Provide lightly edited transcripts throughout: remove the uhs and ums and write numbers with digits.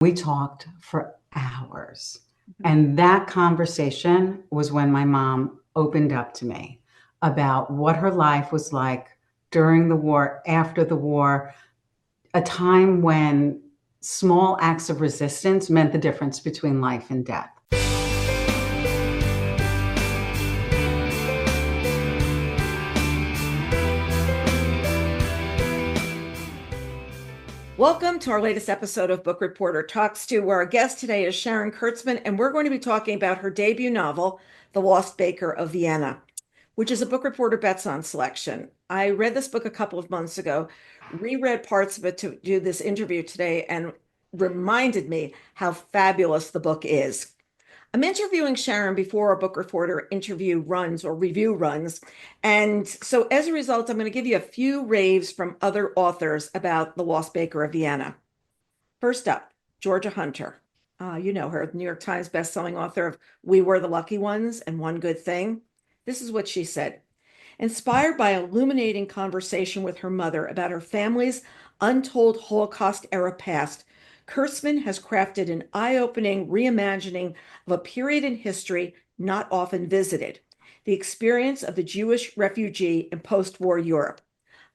We talked for hours. And that conversation was when my mom opened up to me about what her life was like during the war, after the war, a time when small acts of resistance meant the difference between life and death. Welcome to our latest episode of Book Reporter Talks To, where our guest today is Sharon Kurtzman, and we're going to be talking about her debut novel, The Lost Baker of Vienna, which is a Book Reporter Bets On selection. I read this book a couple of months ago, reread parts of it to do this interview today, and reminded me how fabulous the book is. I'm interviewing Sharon before a book reporter interview runs or review runs. And so as a result, I'm going to give you a few raves from other authors about The Lost Baker of Vienna. First up, Georgia Hunter. You know her, New York Times bestselling author of We Were the Lucky Ones and One Good Thing. This is what she said. Inspired by an illuminating conversation with her mother about her family's untold Holocaust-era past, Kurtzman has crafted an eye-opening reimagining of a period in history not often visited, the experience of the Jewish refugee in post-war Europe,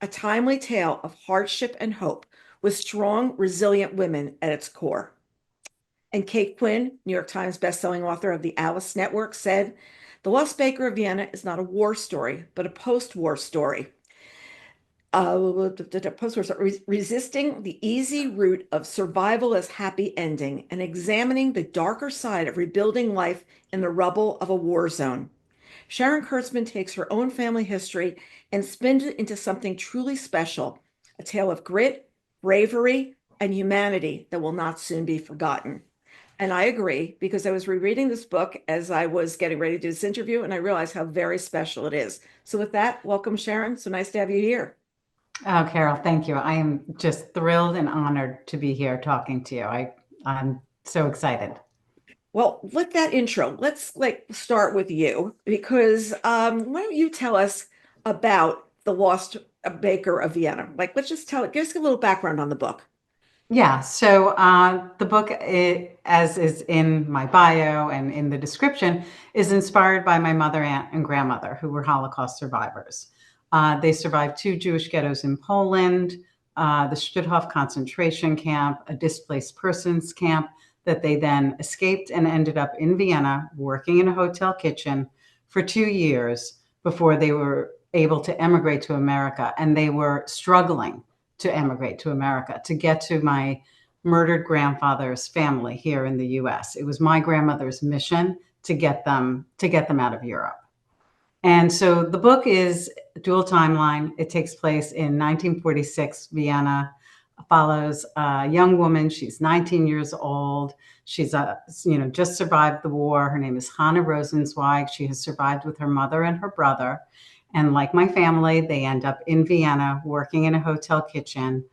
a timely tale of hardship and hope with strong, resilient women at its core. And Kate Quinn, New York Times bestselling author of the Alice Network, said, The Lost Baker of Vienna is not a war story, but a post-war story. Resisting the easy route of survival as happy ending and examining the darker side of rebuilding life in the rubble of a war zone. Sharon Kurtzman takes her own family history and spins it into something truly special, a tale of grit, bravery, and humanity that will not soon be forgotten. And I agree, because I was rereading this book as I was getting ready to do this interview, and I realized how very special it is. So with that, welcome, Sharon. So nice to have you here. Oh, Carol, thank you. I am just thrilled and honored to be here talking to you. I'm so excited. Well, with that intro, let's start with you, because why don't you tell us about The Lost Baker of Vienna? Let's just give us a little background on the book. Yeah, so the book, as is in my bio and in the description, is inspired by my mother, aunt, and grandmother, who were Holocaust survivors. They survived two Jewish ghettos in Poland, the Stutthof concentration camp, a displaced persons camp, that they then escaped and ended up in Vienna working in a hotel kitchen for 2 years before they were able to emigrate to America. And they were struggling to emigrate to America to get to my murdered grandfather's family here in the US. It was my grandmother's mission to get them out of Europe. And so the book is dual timeline. It takes place in 1946 Vienna, follows a young woman. She's 19 years old. She's just survived the war. Her name is Chana Rosenzweig. She has survived with her mother and her brother. And like my family, they end up in Vienna working in a hotel kitchen.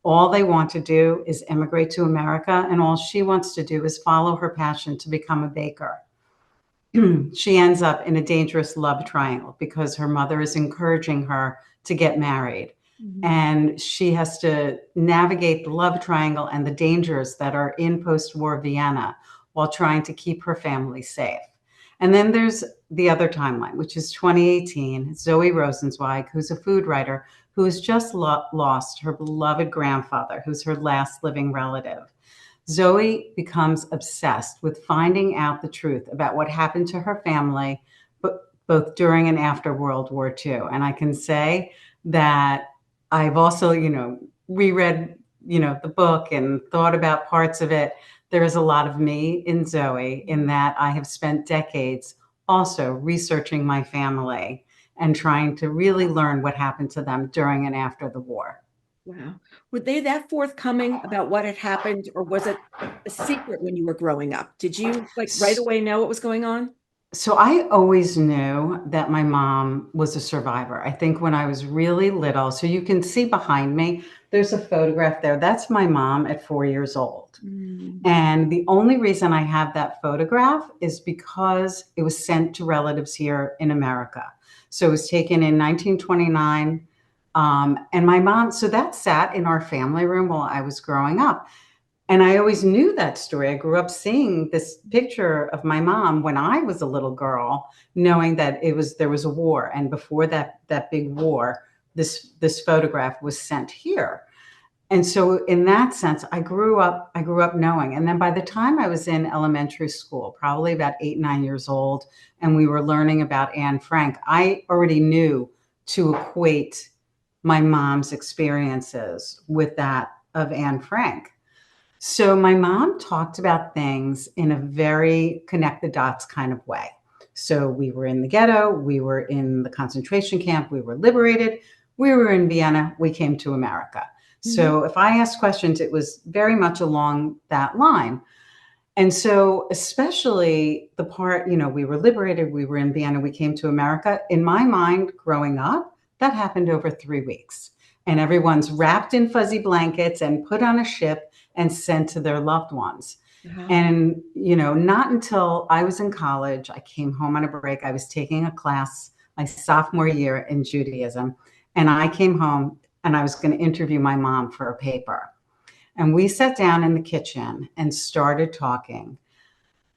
All they want to do is immigrate to America, and all she wants to do is follow her passion to become a baker. She ends up in a dangerous love triangle because her mother is encouraging her to get married. Mm-hmm. And she has to navigate the love triangle and the dangers that are in post-war Vienna while trying to keep her family safe. And then there's the other timeline, which is 2018, Zoe Rosenzweig, who's a food writer who has just lost her beloved grandfather, who's her last living relative. Zoe becomes obsessed with finding out the truth about what happened to her family, both during and after World War II. And I can say that I've also, reread, the book and thought about parts of it. There is a lot of me in Zoe, in that I have spent decades also researching my family and trying to really learn what happened to them during and after the war. Wow. Were they that forthcoming about what had happened, or was it a secret when you were growing up? Did you right away know what was going on? So I always knew that my mom was a survivor. I think when I was really little, so you can see behind me, there's a photograph there. That's my mom at 4 years old. Mm. And the only reason I have that photograph is because it was sent to relatives here in America. So it was taken in 1929. And my mom, so that sat in our family room while I was growing up. And I always knew that story. I grew up seeing this picture of my mom when I was a little girl, knowing that there was a war. And before that big war, this photograph was sent here. And so in that sense, I grew up knowing. And then by the time I was in elementary school, probably about 8, 9 years old, and we were learning about Anne Frank, I already knew to equate my mom's experiences with that of Anne Frank. So my mom talked about things in a very connect the dots kind of way. So we were in the ghetto, we were in the concentration camp, we were liberated, we were in Vienna, we came to America. So if I asked questions, it was very much along that line. And so especially the part, we were liberated, we were in Vienna, we came to America. In my mind, growing up, that happened over 3 weeks. And everyone's wrapped in fuzzy blankets and put on a ship and sent to their loved ones. Wow. And, not until I was in college, I came home on a break. I was taking a class my sophomore year in Judaism. And I came home and I was going to interview my mom for a paper. And we sat down in the kitchen and started talking.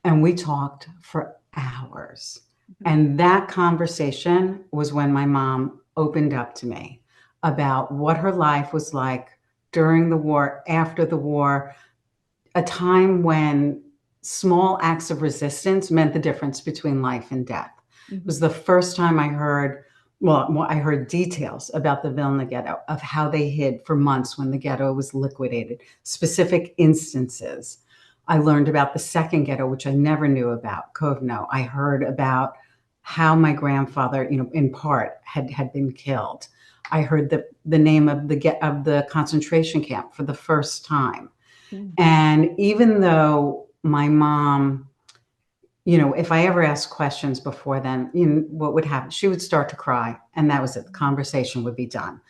And we talked for hours. And that conversation was when my mom opened up to me about what her life was like during the war, after the war, a time when small acts of resistance meant the difference between life and death. It was the first time I heard details about the Vilna ghetto, of how they hid for months when the ghetto was liquidated, specific instances. I learned about the second ghetto, which I never knew about, Kovno. I heard about how my grandfather, in part, had been killed. I heard the name of the concentration camp for the first time. And even though my mom, if I ever asked questions before then, what would happen? She would start to cry, and that was it. The conversation would be done.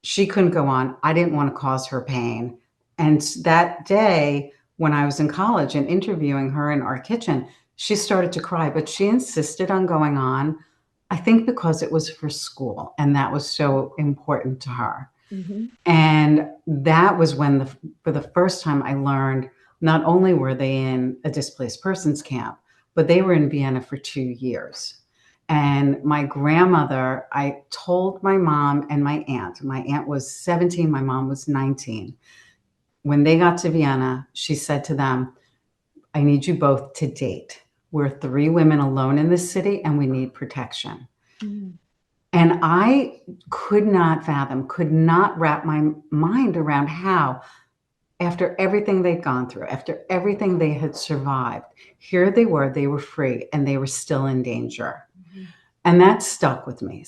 She couldn't go on. I didn't want to cause her pain. And that day, when I was in college and interviewing her in our kitchen, she started to cry, but she insisted on going on, I think because it was for school, and that was so important to her. And that was when, for the first time, I learned not only were they in a displaced persons camp, but they were in Vienna for 2 years. And my grandmother, I told my mom and my aunt was 17, my mom was 19. When they got to Vienna, she said to them, I need you both to date. We're 3 women alone in this city and we need protection. And I could not wrap my mind around how, after everything they'd gone through, after everything they had survived, here they were free, and they were still in danger. And that stuck with me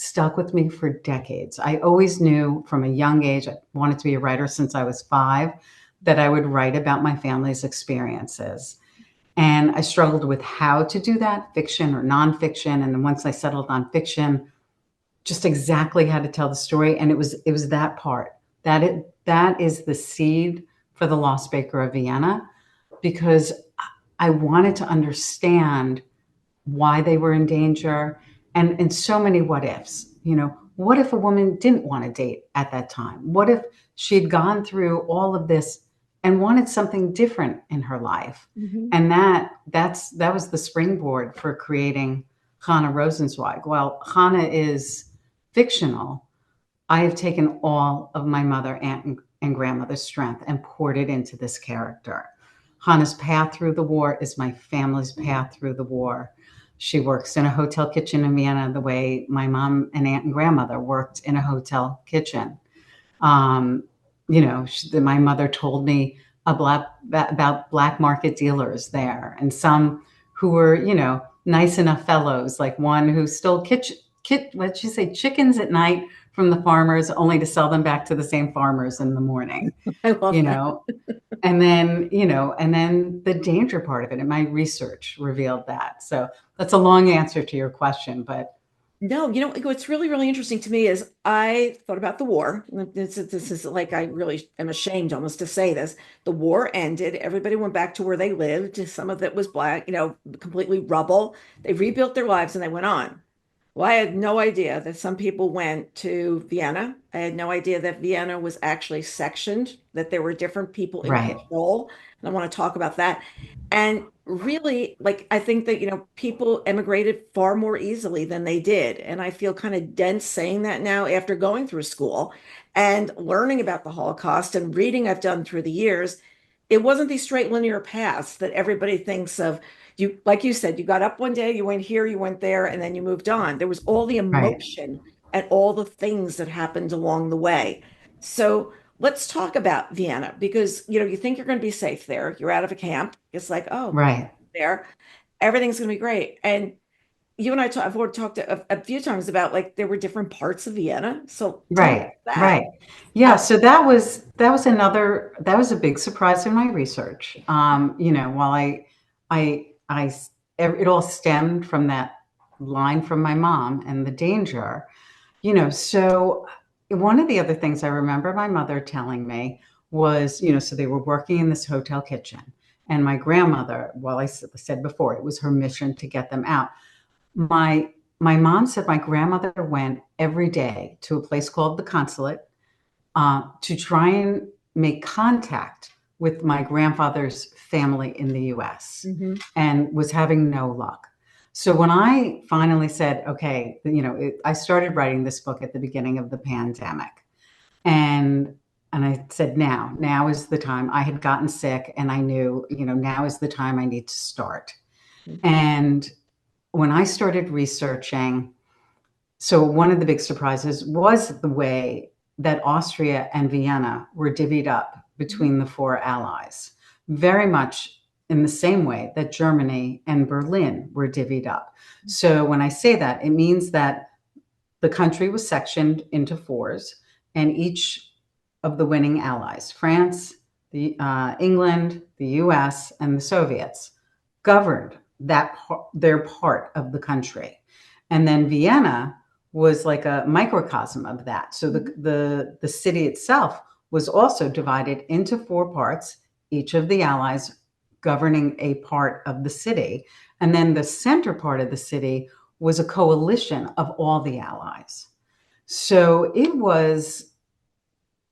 for decades. I always knew from a young age, I wanted to be a writer since I was 5, that I would write about my family's experiences. And I struggled with how to do that, fiction or nonfiction. And then once I settled on fiction, just exactly how to tell the story. And it was that part, that is the seed for the Lost Baker of Vienna, because I wanted to understand why they were in danger, and so many what ifs. What if a woman didn't want to date at that time? What if she'd gone through all of this and wanted something different in her life? And that was the springboard for creating Chana Rosenzweig. While Chana is fictional, I have taken all of my mother, aunt, and grandmother's strength and poured it into this character. Chana's path through the war is my family's path through the war. She works in a hotel kitchen in Vienna the way my mom and aunt and grandmother worked in a hotel kitchen. My mother told me about black market dealers there, and some who were, nice enough fellows, like one who stole chickens at night from the farmers, only to sell them back to the same farmers in the morning. I love that. And then the danger part of it, and my research revealed that. So that's a long answer to your question, but no, what's really, really interesting to me is I thought about the war. This is like, I really am ashamed almost to say this. The war ended. Everybody went back to where they lived. Some of it was black, completely rubble. They rebuilt their lives and they went on. Well, I had no idea that some people went to Vienna. I had no idea that Vienna was actually sectioned, that there were different people in Right. control. And I want to talk about that. And really, like, I think that, people emigrated far more easily than they did. And I feel kind of dense saying that now after going through school and learning about the Holocaust and reading I've done through the years. It wasn't these straight linear paths that everybody thinks of. You, like you said, you got up one day, you went here, you went there, and then you moved on. There was all the Right. emotion and all the things that happened along the way. So let's talk about Vienna because you think you're going to be safe there. You're out of a camp. It's like, oh, Right. there, everything's going to be great. And you and I talk, I've already talked a few times about like there were different parts of Vienna. So tell me Right, about that. right. Yeah, so that was a big surprise in my research. While it all stemmed from that line from my mom and the danger, so one of the other things I remember my mother telling me was, so they were working in this hotel kitchen, and my grandmother, well, said before, it was her mission to get them out. My mom said my grandmother went every day to a place called the consulate to try and make contact with my grandfather's family in the US Hmm. and was having no luck. So when I finally said, okay, I started writing this book at the beginning of the pandemic, and I said, now is the time. I had gotten sick, and I knew, now is the time I need to start. And when I started researching, so one of the big surprises was the way that Austria and Vienna were divvied up between the four allies, very much in the same way that Germany and Berlin were divvied up. So when I say that, it means that the country was sectioned into fours, and each of the winning allies, France, England, the US, and the Soviets, governed their part of the country. And then Vienna was like a microcosm of that. So the city itself was also divided into four parts, each of the allies governing a part of the city. And then the center part of the city was a coalition of all the allies. So it was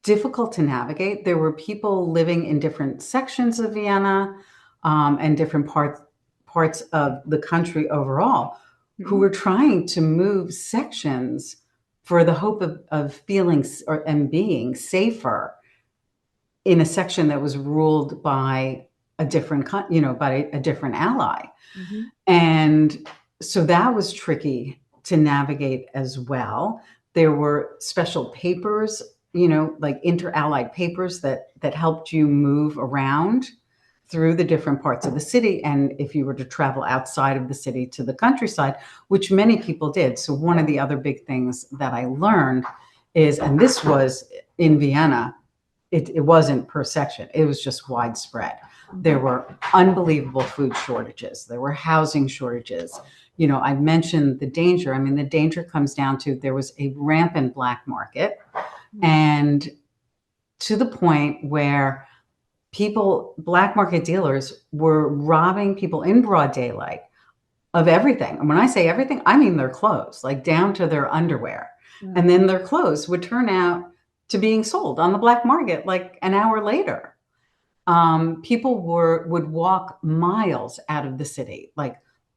difficult to navigate. There were people living in different sections of Vienna and different parts of the country overall who were trying to move sections for the hope of feeling and being safer in a section that was ruled by a different, by a different ally. Hmm. And so that was tricky to navigate as well. There were special papers, like inter-allied papers that helped you move around through the different parts of the city. And if you were to travel outside of the city to the countryside, which many people did. So one of the other big things that I learned is, and this was in Vienna, it wasn't per section, it was just widespread. There were unbelievable food shortages. There were housing shortages. I mentioned the danger. I mean, the danger comes down to there was a rampant black market, and to the point where black market dealers were robbing people in broad daylight of everything. And when I say everything, I mean their clothes, like down to their underwear. And then their clothes would turn out to being sold on the black market like an hour later. People would walk miles out of the city, like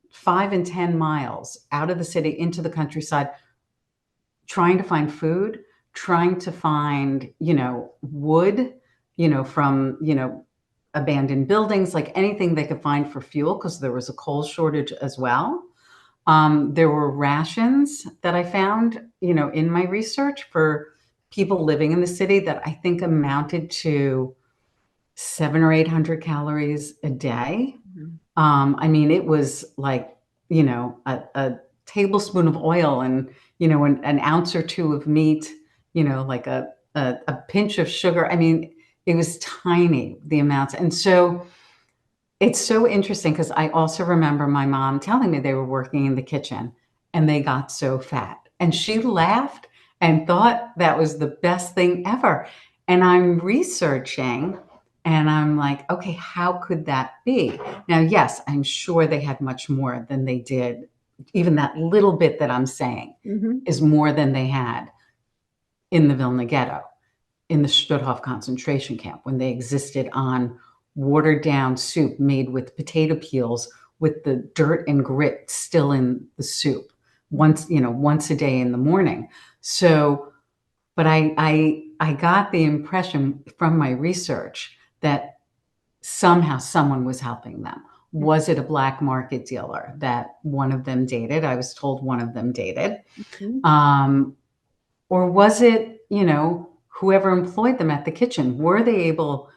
5 and 10 miles out of the city into the countryside, trying to find food, trying to find, wood, from, abandoned buildings, like anything they could find for fuel, because there was a coal shortage as well. There were rations that I found, in my research for people living in the city that I think amounted to 700 or 800 calories a day. I mean, it was like, a tablespoon of oil and, an ounce or two of meat, like a pinch of sugar. I mean, it was tiny, the amounts. And so it's so interesting because I also remember my mom telling me they were working in the kitchen and they got so fat. And she laughed and thought that was the best thing ever. And I'm researching and I'm like, okay, how could that be? Now, yes, I'm sure they had much more than they did, even that little bit that I'm saying is more than they had in the Vilna Ghetto, in the Stutthof concentration camp, when they existed on watered down soup made with potato peels with the dirt and grit still in the soup once a day in the morning. So, but I got the impression from my research that somehow someone was helping them. Was it a black market dealer that one of them dated? I was told one of them dated. Or was it, whoever employed them at the kitchen? Were they able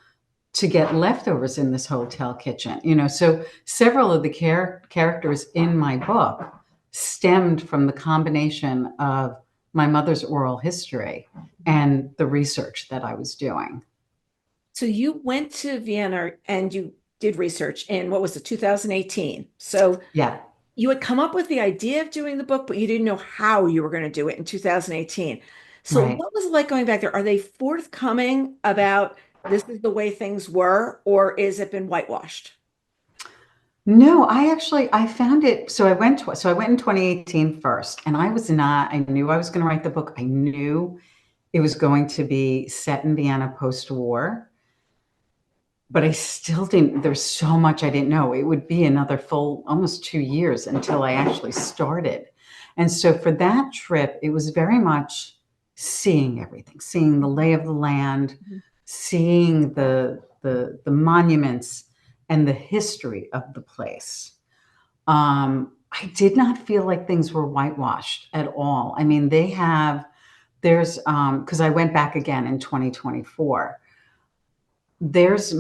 to get leftovers in this hotel kitchen? So several of the characters in my book stemmed from the combination of my mother's oral history and the research that I was doing. So you went to Vienna and you did research in, what was it, 2018? So yeah, you had come up with the idea of doing the book, but you didn't know how you were going to do it in 2018. So right. what was it like going back there? Are they forthcoming about this is the way things were, or is it been whitewashed? No, I found it. So I went in 2018 first, and I knew I was going to write the book. I knew it was going to be set in Vienna post-war, but I still didn't, there's so much I didn't know. It would be another full, almost 2 years until I actually started. And so for that trip, it was very much seeing everything, seeing the lay of the land, seeing the monuments and the history of the place. I did not feel like things were whitewashed at all. I mean, because I went back again in 2024. There's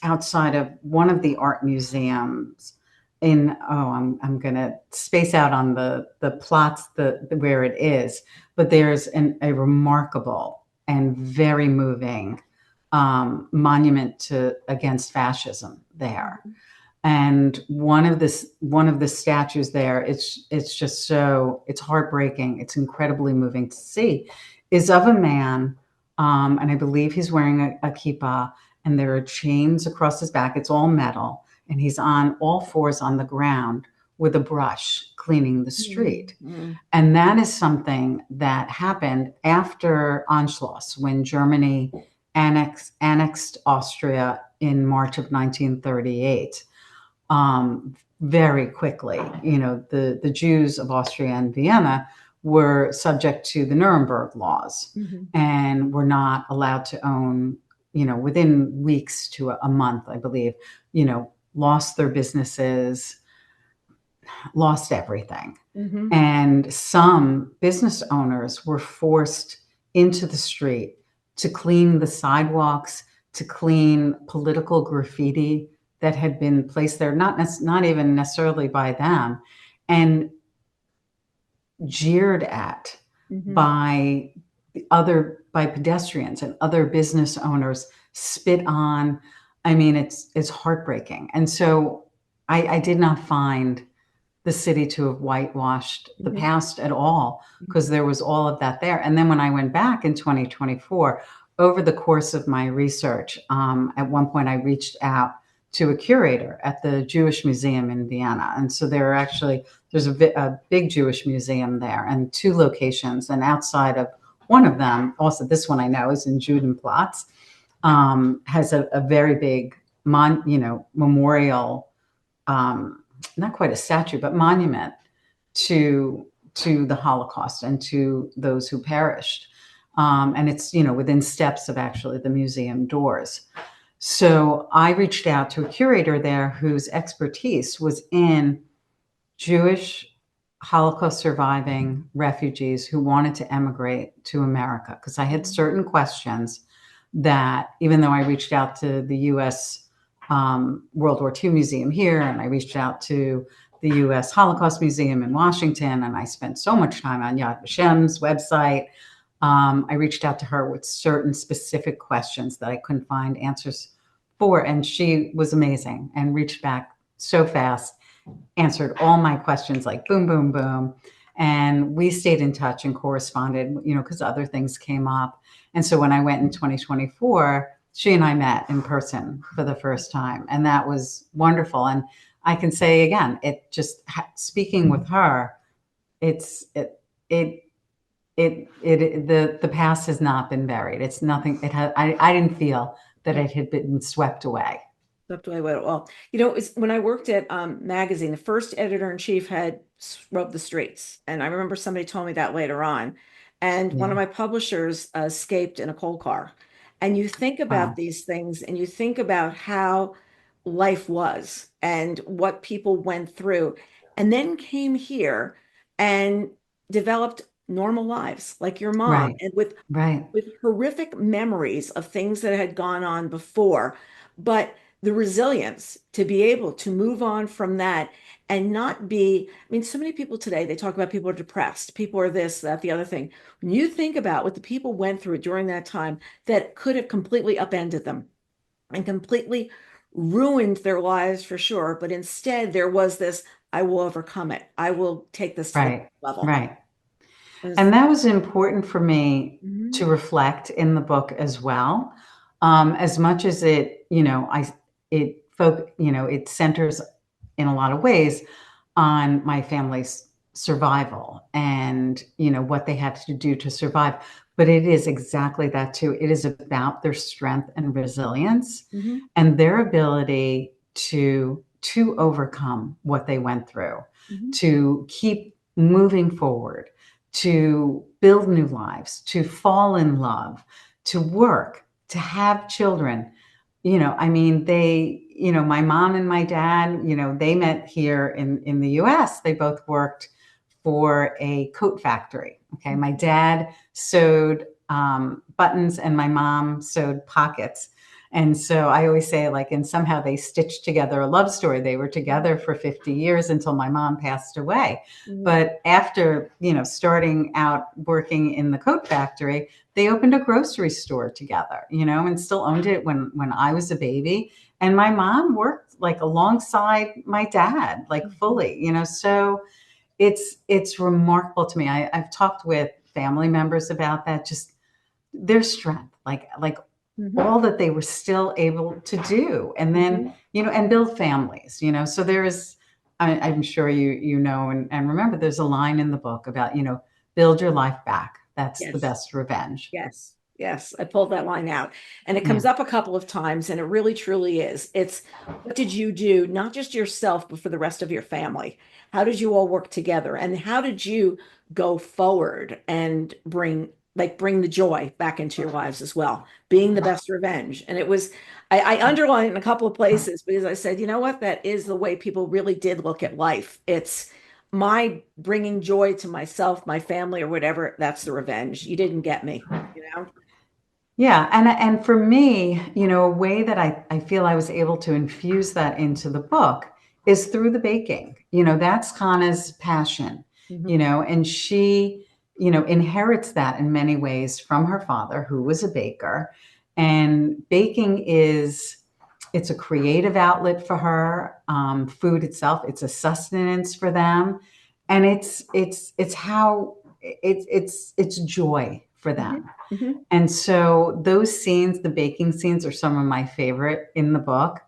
outside of one of the art museums I'm gonna space out on the plots where it is, but there's a remarkable and very moving monument against fascism there. And one of the statues there, it's just so, it's heartbreaking, it's incredibly moving to see, is of a man, and I believe he's wearing a kippah, and there are chains across his back. It's all metal, and he's on all fours on the ground with a brush cleaning the street. And that is something that happened after Anschluss, when Germany annexed Austria in March of 1938. Very quickly, the Jews of Austria and Vienna were subject to the Nuremberg laws and were not allowed to own, within weeks to a month, I believe, lost their businesses, lost everything. And some business owners were forced into the street to clean the sidewalks, to clean political graffiti that had been placed there, not even necessarily by them, and jeered at by pedestrians and other business owners, spit on. I mean, it's heartbreaking. And so I did not find the city to have whitewashed the past at all, because there was all of that there. And then when I went back in 2024, over the course of my research, at one point I reached out to a curator at the Jewish Museum in Vienna. And so there's a big Jewish museum there, and 2 locations. And outside of one of them, also this one I know is in Judenplatz, has a very big memorial, not quite a statue, but monument to the Holocaust and to those who perished. And it's, within steps of actually the museum doors. So I reached out to a curator there whose expertise was in Jewish Holocaust surviving refugees who wanted to emigrate to America, because I had certain questions that, even though I reached out to the U.S. World War II Museum here, and I reached out to the U.S. Holocaust Museum in Washington, and I spent so much time on Yad Vashem's website, I reached out to her with certain specific questions that I couldn't find answers for. And she was amazing and reached back so fast, answered all my questions like boom, boom, boom. And we stayed in touch and corresponded, because other things came up. And so when I went in 2024, she and I met in person for the first time. And that was wonderful. And I can say again, it just speaking with her, it's it the past has not been buried. It's nothing. It had. I didn't feel that it had been swept away. Swept away what? Well, it was when I worked at magazine, the first editor in chief had rubbed the streets, and I remember somebody told me that later on. And one of Yeah. my publishers escaped in a coal car. And you think about Wow. these things, and you think about how life was and what people went through, and then came here and developed normal lives, like your mom, Right. and with Right. horrific memories of things that had gone on before, but the resilience to be able to move on from that and not be, I mean, so many people today, they talk about people are depressed, people are this, that, the other thing. When you think about what the people went through during that time, that could have completely upended them and completely ruined their lives for sure. But instead, there was this, I will overcome it. I will take this to the next Right. level. Right. Is- And that was important for me to Mhm. reflect in the book as well. As much as it, it centers in a lot of ways on my family's survival and, what they had to do to survive. But it is exactly that too. It is about their strength and resilience Mhm. and their ability to overcome what they went through, Mhm. to keep moving forward, to build new lives, to fall in love, to work, to have children. I mean, my mom and my dad, they met here in the US. They both worked for a coat factory. Okay. My dad sewed buttons and my mom sewed pockets. And so I always say, like, and somehow they stitched together a love story. They were together for 50 years until my mom passed away. Mhm. But after, starting out working in the coat factory, they opened a grocery store together, and still owned it when I was a baby. And my mom worked like alongside my dad, like Mhm. fully, so it's remarkable to me. I've talked with family members about that, just their strength, like Mhm. all that they were still able to do, and then Mhm. and build families. So there's, I'm sure and remember, there's a line in the book about build your life back. That's the Yes. best revenge. Yes. Yes. I pulled that line out. And it Yeah. comes up a couple of times, and it really truly is. It's what did you do, not just yourself, but for the rest of your family? How did you all work together? And how did you go forward and bring the joy back into your lives as well? Being the best revenge. And it was, I underlined in a couple of places because I said, you know what? That is the way people really did look at life. It's my bringing joy to myself, my family, or whatever. That's the revenge. You didn't get me, you know? Yeah, and for me, a way that I feel I was able to infuse that into the book is through the baking. That's Kana's passion, Mhm. and she, inherits that in many ways from her father, who was a baker. And baking it's a creative outlet for her. Food itself, it's a sustenance for them, and it's how it's joy for Mhm. them. Mhm. And so those scenes, the baking scenes, are some of my favorite in the book.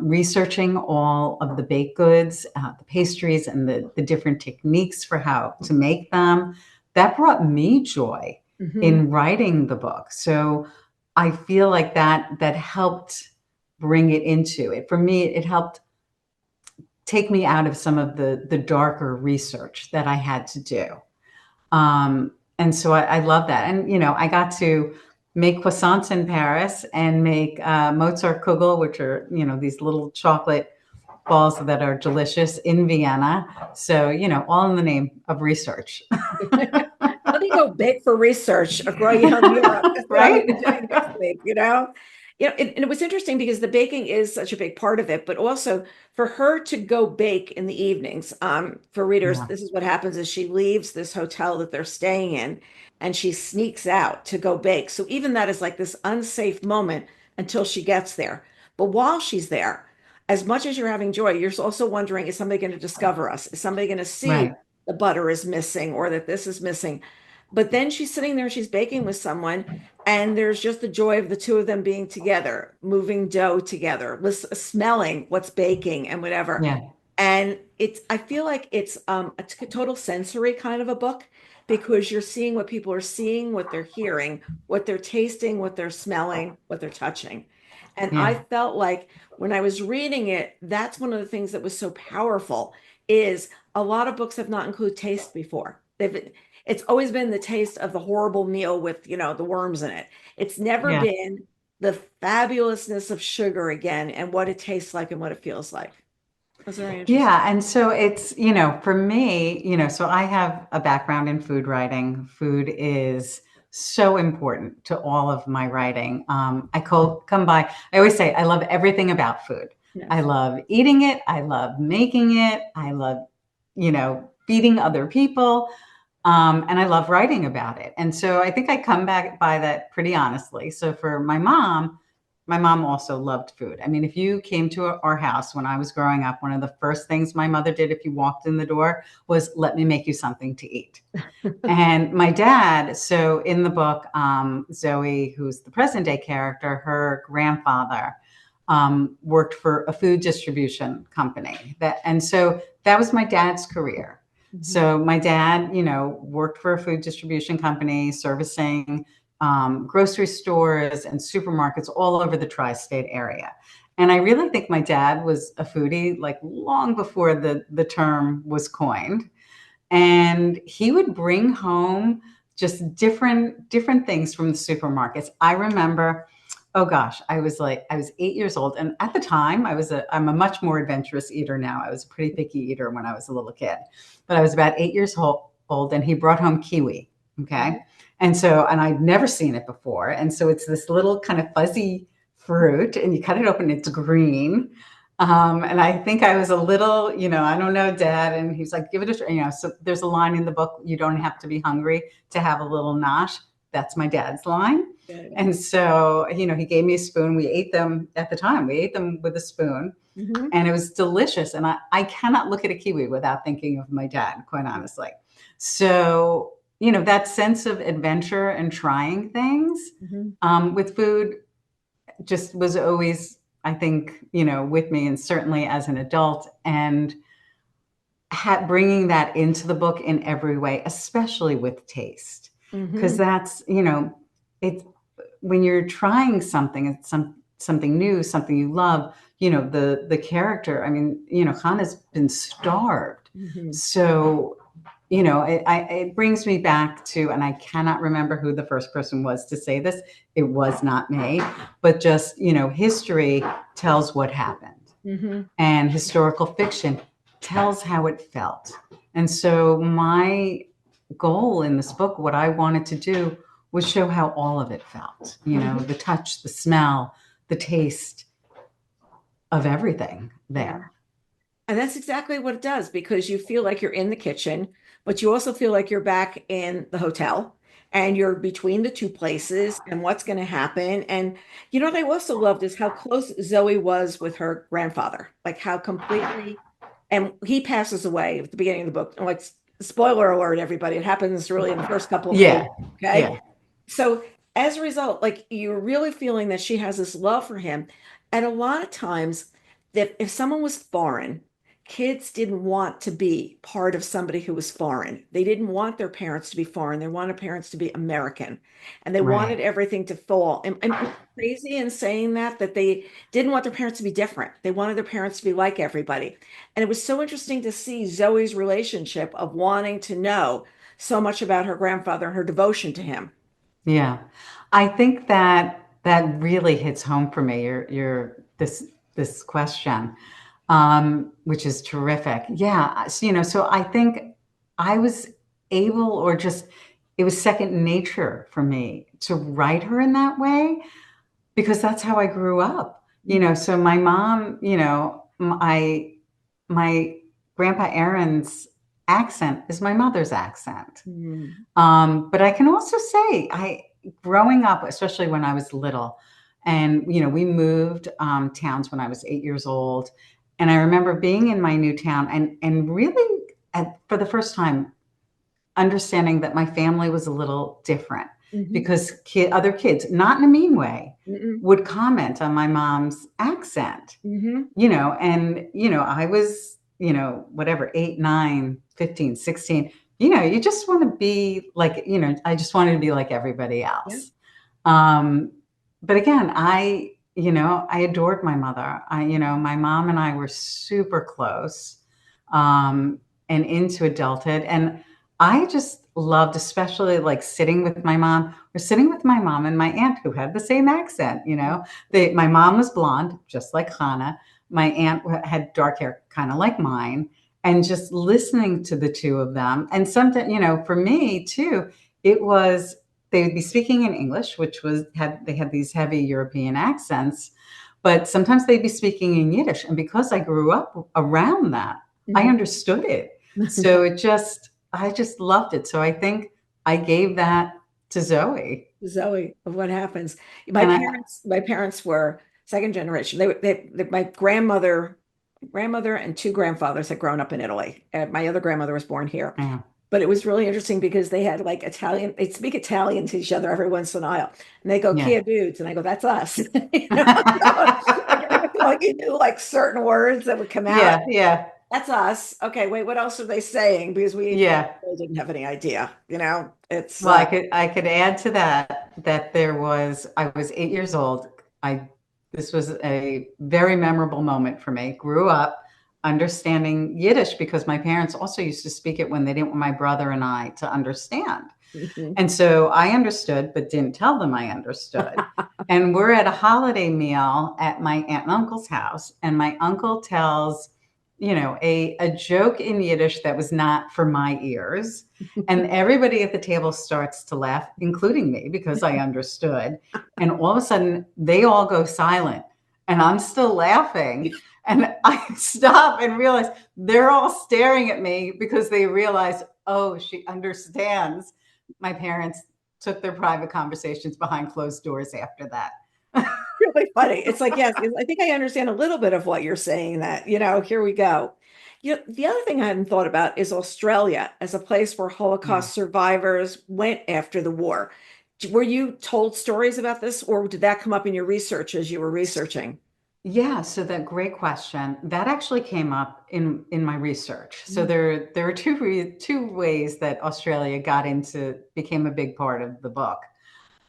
Researching all of the baked goods, the pastries, and the different techniques for how to make them, that brought me joy Mhm. in writing the book. So I feel like that helped bring it into it. For me, it helped take me out of some of the darker research that I had to do. And so I love that. And, I got to make croissants in Paris and make Mozart Kugel, which are, these little chocolate balls that are delicious in Vienna. So, all in the name of research. Let me go big for research around Europe. That's what I'm Right? going to do next week, you know? And it was interesting because the baking is such a big part of it, but also for her to go bake in the evenings. For readers, Yeah. this is what happens is she leaves this hotel that they're staying in and she sneaks out to go bake. So even that is like this unsafe moment until she gets there. But while she's there, as much as you're having joy, you're also wondering, is somebody going to discover us? Is somebody going to see Right. the butter is missing or that this is missing? But then she's sitting there, she's baking with someone, and there's just the joy of the two of them being together, moving dough together, smelling what's baking and whatever. Yeah. And I feel like it's a total sensory kind of a book because you're seeing what people are seeing, what they're hearing, what they're tasting, what they're smelling, what they're touching. And I Yeah. felt like when I was reading it, that's one of the things that was so powerful is a lot of books have not included taste before. It's always been the taste of the horrible meal with, the worms in it. It's never Yeah. been the fabulousness of sugar again and what it tastes like and what it feels like. That's very interesting. Yeah. And so it's, for me, so I have a background in food writing. Food is so important to all of my writing. Come by, I always say, I love everything about food. I Yes. love eating it. I love making it. I love, feeding other people. And I love writing about it. And so I think I come back by that pretty honestly. So for my mom also loved food. I mean, if you came to our house when I was growing up, one of the first things my mother did if you walked in the door was let me make you something to eat. And my dad, so in the book, Zoe, who's the present day character, her grandfather worked for a food distribution company. And so that was my dad's career. Mhm. So my dad, worked for a food distribution company servicing grocery stores and supermarkets all over the tri-state area. And I really think my dad was a foodie like long before the term was coined. And he would bring home just different things from the supermarkets. I remember, oh gosh, I was 8 years old, and at the time I'm a much more adventurous eater now. I was a pretty picky eater when I was a little kid, but I was about 8 years old, and he brought home kiwi. Okay. Mhm. And I'd never seen it before. And so it's this little kind of fuzzy fruit, and you cut it open, it's green. And I think I was a little, I don't know, Dad. And he's like, give it a try. So there's a line in the book, you don't have to be hungry to have a little nosh. That's my dad's line. Good. And so, he gave me a spoon. We ate them at the time. We ate them with a spoon, Mhm. and it was delicious. And I cannot look at a kiwi without thinking of my dad, quite honestly. So, that sense of adventure and trying things Mhm. with food just was always, I think, with me, and certainly as an adult, and bringing that into the book in every way, especially with taste, because Mhm. that's, it's when you're trying something, it's something new, something you love. The character. I mean, Hannah's been starved, Mhm. so it brings me back to, and I cannot remember who the first person was to say this. It was not me, but just, history tells what happened, Mhm. and historical fiction tells how it felt. And so my goal in this book, what I wanted to do was show how all of it felt, Mhm. the touch, the smell, the taste of everything Yeah. there. And that's exactly what it does because you feel like you're in the kitchen, but you also feel like you're back in the hotel and you're between the two places and what's going to happen. And what I also loved is how close Zoe was with her grandfather, like how completely, and he passes away at the beginning of the book. Like, spoiler alert, everybody, it happens really in the first couple of pages. Yeah. Okay. Yeah. So as a result, like you're really feeling that she has this love for him. And a lot of times that if someone was foreign, kids didn't want to be part of somebody who was foreign. They didn't want their parents to be foreign. They wanted parents to be American. And they wanted Right. everything to fall. Am I crazy in saying that they didn't want their parents to be different. They wanted their parents to be like everybody. And it was so interesting to see Zoe's relationship of wanting to know so much about her grandfather and her devotion to him. Yeah. I think that really hits home for me, your this question, which is terrific. Yeah. So I think I was able, or just it was second nature for me to write her in that way, because that's how I grew up. So my mom, my grandpa Aaron's accent is my mother's accent. Mhm. But I can also say, growing up, especially when I was little, and we moved towns when I was 8 years old, and I remember being in my new town, and really, for the first time, understanding that my family was a little different Mhm. because other kids, not in a mean way, Mhm. would comment on my mom's accent, Mhm. and, I was, whatever, 8, 9, 15, 16. You just want to be like, I just wanted to be like everybody Yeah. else. Um, but again, I adored my mother. My mom and I were super close, and into adulthood. And I just loved, especially like sitting with my mom or sitting with my mom and my aunt who had the same accent. My mom was blonde, just like Chana. My aunt had dark hair, kind of like mine. And just listening to the two of them. And something, for me too, it was they would be speaking in English, which they had these heavy European accents, but sometimes they'd be speaking in Yiddish. And because I grew up around that, I Mhm. understood it. So I just loved it. So I think I gave that to Zoe. Zoe, of what happens. And My parents were second generation. My grandmother and two grandfathers had grown up in Italy. And my other grandmother was born here. yeah, But it was really interesting because they had like Italian, they'd speak Italian to each other every once in a while. And they go, yeah. Kia dudes. And I go, that's us. Like every once in a while you knew like certain words that would come out. Yeah, yeah, That's us. Okay, wait, what else are they saying? Because we yeah. really didn't have any idea. It's Well, I could add to that I was 8 years old. I This was a very memorable moment for me. Grew up understanding Yiddish because my parents also used to speak it when they didn't want my brother and I to understand. Mhm. And so I understood, but didn't tell them I understood. And we're at a holiday meal at my aunt and uncle's house, and my uncle tells, a joke in Yiddish that was not for my ears. And everybody at the table starts to laugh, including me, because I understood. And all of a sudden, they all go silent, and I'm still laughing. And I stop and realize they're all staring at me because they realize, oh, she understands. My parents took their private conversations behind closed doors after that. Really funny. It's like, yes, I think I understand a little bit of what you're saying that, here we go. The other thing I hadn't thought about is Australia as a place where Yeah. Holocaust survivors went after the war. Were you told stories about this, or did that come up in your research as you were researching? Yeah, so that great question. That actually came up in my research. So there are two ways that Australia became a big part of the book.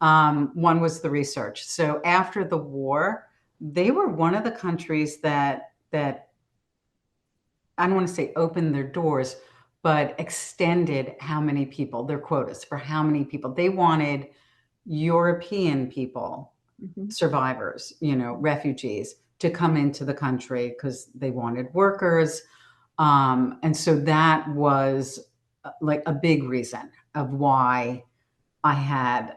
One was the research. So after the war, they were one of the countries that I don't want to say opened their doors, but extended how many people, their quotas for how many people. They wanted European people, Mhm. survivors, refugees, to come into the country because they wanted workers. And so that was like a big reason of why I had,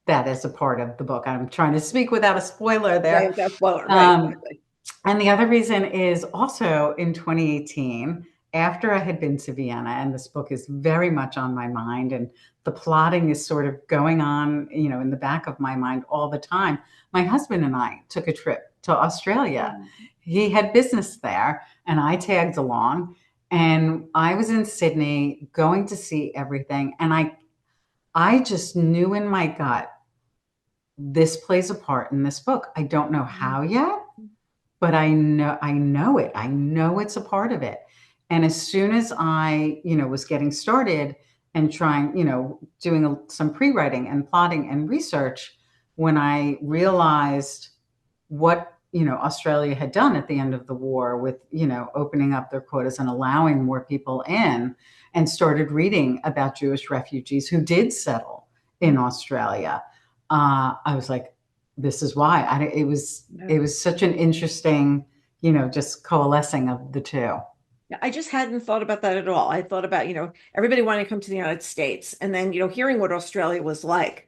that as a part of the book. I'm trying to speak without a spoiler Right, there. that's well, right, Um, exactly. and the other reason is also in 2018, after I had been to Vienna, and this book is very much on my mind, and the plotting is sort of going on, in the back of my mind all the time. My husband and I took a trip to Australia. He had business there, and I tagged along. And I was in Sydney going to see everything. And I just knew in my gut, this plays a part in this book. I don't know how yet, but I know it. I know it's a part of it. And as soon as I, was getting started and trying, doing some pre-writing and plotting and research, when I realized what, Australia had done at the end of the war with, opening up their quotas and allowing more people in, and started reading about Jewish refugees who did settle in Australia, I was like, this is why. It was such an interesting, just coalescing of the two. Yeah, I just hadn't thought about that at all. I thought about, everybody wanting to come to the United States and then, hearing what Australia was like.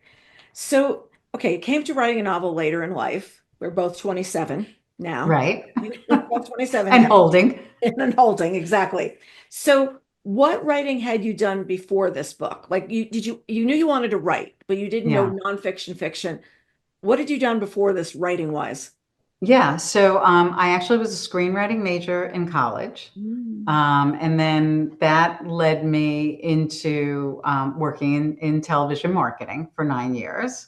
So, okay, it came to writing a novel later in life. We're both 27 now. Right. We're both 27 And now. holding. And holding, exactly. So, what writing had you done before this book? Like you knew you wanted to write, but you didn't know Yeah. nonfiction, fiction. What had you done before this writing wise? Yeah, so I actually was a screenwriting major in college. Mm. And then that led me into working in television marketing for 9 years.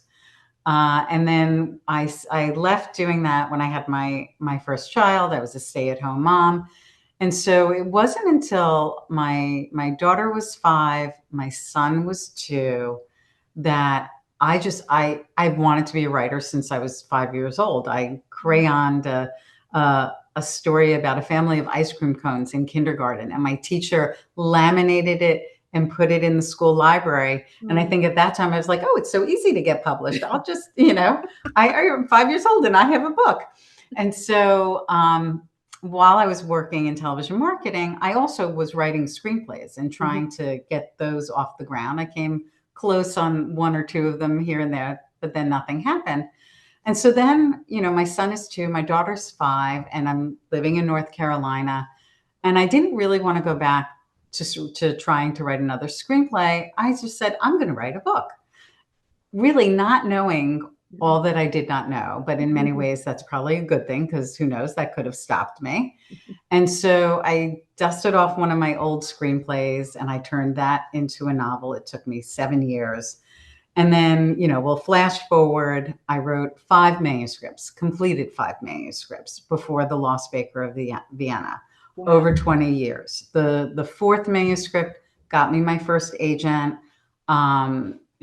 And then I left doing that when I had my first child. I was a stay-at-home mom. And so it wasn't until my daughter was 5, my son was 2, that I wanted to be a writer since I was 5 years old. I crayoned a story about a family of ice cream cones in kindergarten, and my teacher laminated it and put it in the school library. And I Mm. think at that time I was like, oh, it's so easy to get published. I'll just, I'm 5 years old and I have a book. And so while I was working in television marketing, I also was writing screenplays and Mhm. trying to get those off the ground. I came close on one or two of them here and there, but then nothing happened. And so then, my son is 2, my daughter's 5, and I'm living in North Carolina. And I didn't really want to go back to trying to write another screenplay. I just said, I'm going to write a book, really not knowing all that I did not know. But in many ways, that's probably a good thing, because who knows, that could have stopped me. And so I dusted off one of my old screenplays and I turned that into a novel. It took me 7 years. And then, we'll flash forward. I wrote 5 manuscripts, completed 5 manuscripts before The Lost Baker of Vienna, Wow. over 20 years. The fourth manuscript got me my first agent.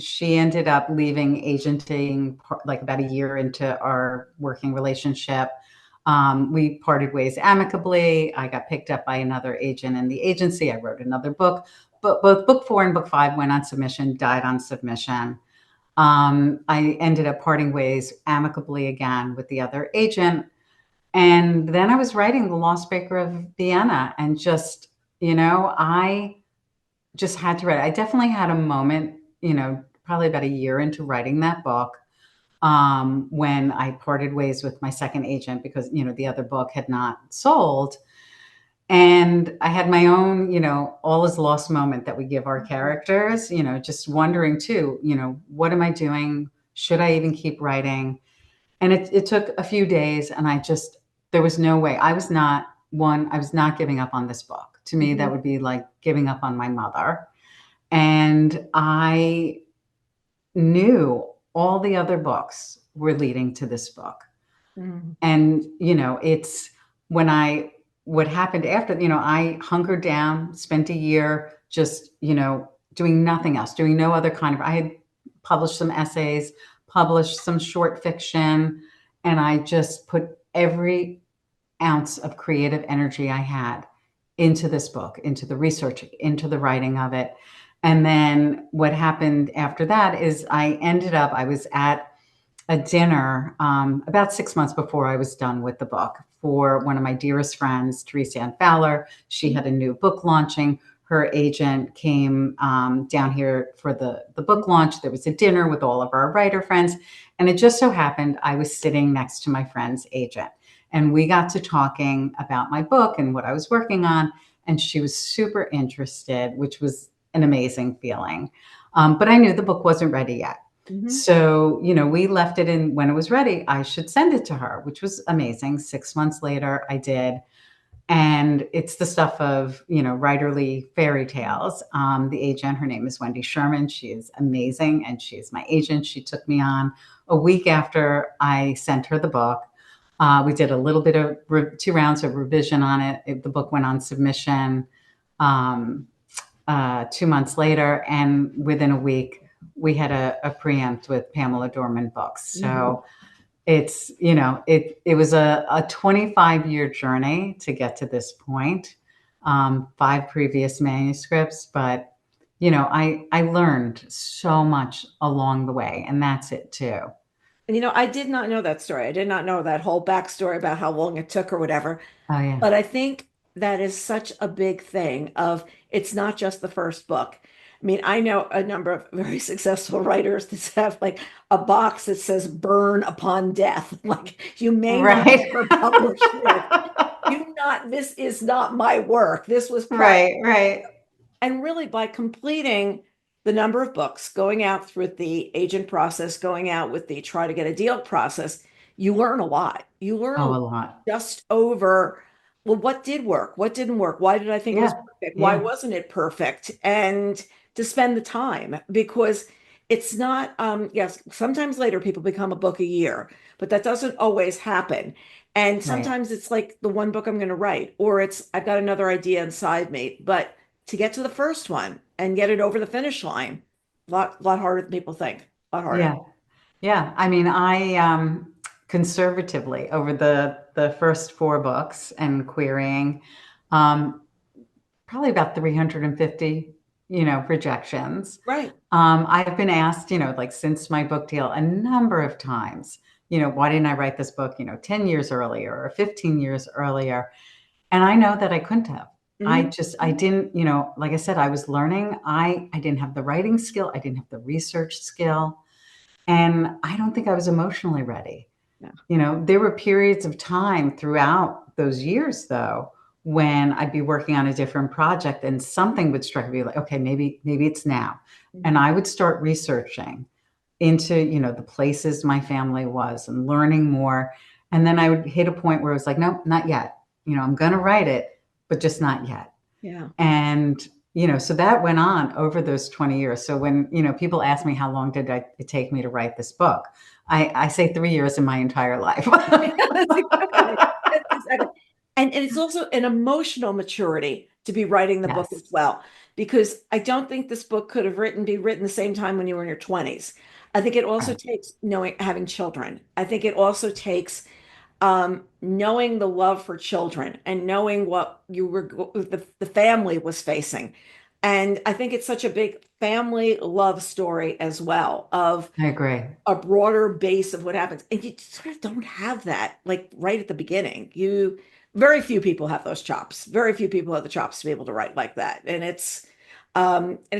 She ended up leaving agenting like about a year into our working relationship. We parted ways amicably. I got picked up by another agent in the agency. I wrote another book, but both book 4 and book 5 went on submission, died on submission. I ended up parting ways amicably again with the other agent. And then I was writing The Lost Baker of Vienna, and I just had to write. I definitely had a moment, probably about a year into writing that book, when I parted ways with my second agent because, the other book had not sold. And I had my own, all is lost moment that we give our characters, just wondering too, what am I doing? Should I even keep writing? And it took a few days, and there was no way. I was not giving up on this book. To me, that Mhm. would be like giving up on my mother. And I knew all the other books were leading to this book. Mm. And, it's when what happened after, I hunkered down, spent a year just, doing nothing else, doing no other I had published some essays, published some short fiction, and I just put every ounce of creative energy I had into this book, into the research, into the writing of it. And then what happened after that is I was at a dinner about 6 months before I was done with the book for one of my dearest friends, Teresa Ann Fowler. She had a new book launching. Her agent came down here for the book launch. There was a dinner with all of our writer friends. And it just so happened I was sitting next to my friend's agent. And we got to talking about my book and what I was working on. And she was super interested, which was an amazing feeling. But I knew the book wasn't ready yet. Mhm. So, we left it in when it was ready, I should send it to her, which was amazing. 6 months later, I did. And it's the stuff of, writerly fairy tales. The agent, her name is Wendy Sherman. She is amazing. And she is my agent. She took me on a week after I sent her the book. We did a little bit of 2 rounds of revision on it. The book went on submission. Um, 2 months later, and within a week, we had a preempt with Pamela Dorman Books. Mhm. So it was a 25-year journey to get to this point. 5 previous manuscripts, but I learned so much along the way, and that's it too. And I did not know that story. I did not know that whole backstory about how long it took or whatever. Oh yeah. But I think that is such a big thing of it's not just the first book. I mean, I know a number of very successful writers that have like a box that says burn upon death. Like you may not Right. ever publish this. This is not my work. This was private. Right, right. And really, by completing the number of books, going out through the agent process, going out with the try to get a deal process, you learn a lot. You learn a Oh, a lot lot. just over, well, what did work? What didn't work? Why did I think it was Yeah. perfect? Why Yeah. wasn't it perfect? And to spend the time because it's not, yes, sometimes later people become a book a year, but that doesn't always happen. And Right. sometimes it's like the one book I'm going to write, or it's I've got another idea inside me. But to get to the first one and get it over the finish line, lot harder than people think. A lot harder. Yeah. Yeah. I mean, I conservatively over the first four books and querying, um, probably about 350, rejections. Right. I've been asked, like since my book deal a number of times, why didn't I write this book, 10 years earlier or 15 years earlier? And I know that I couldn't have. Hmm. I didn't, like I said, I was learning. I didn't have the writing skill. I didn't have the research skill. And I don't think I was emotionally ready. Yeah. There were periods of time throughout those years, though, when I'd be working on a different project and something would strike me like, okay, maybe it's now. And Mhm. I would start researching into, the places my family was and learning more. And then I would hit a point where it was like, no, not yet. I'm going to write it, but just not yet. Yeah. And, so that went on over those 20 years. So when, people ask me how long did it take me to write this book, I say 3 years in my entire life. That's exactly. That's exactly. And it's also an emotional maturity to be writing the book as Yes, well, because I don't think this book could have be written the same time when you were in your 20s. I think it also right, takes knowing having children. I think it also takes knowing the love for children and knowing what the family was facing. And I think it's such a big family love story as well of I agree. a broader base of what happens. And you sort of don't have that like right at the beginning. Very few people have those chops. Very few people have the chops to be able to write like that. And it's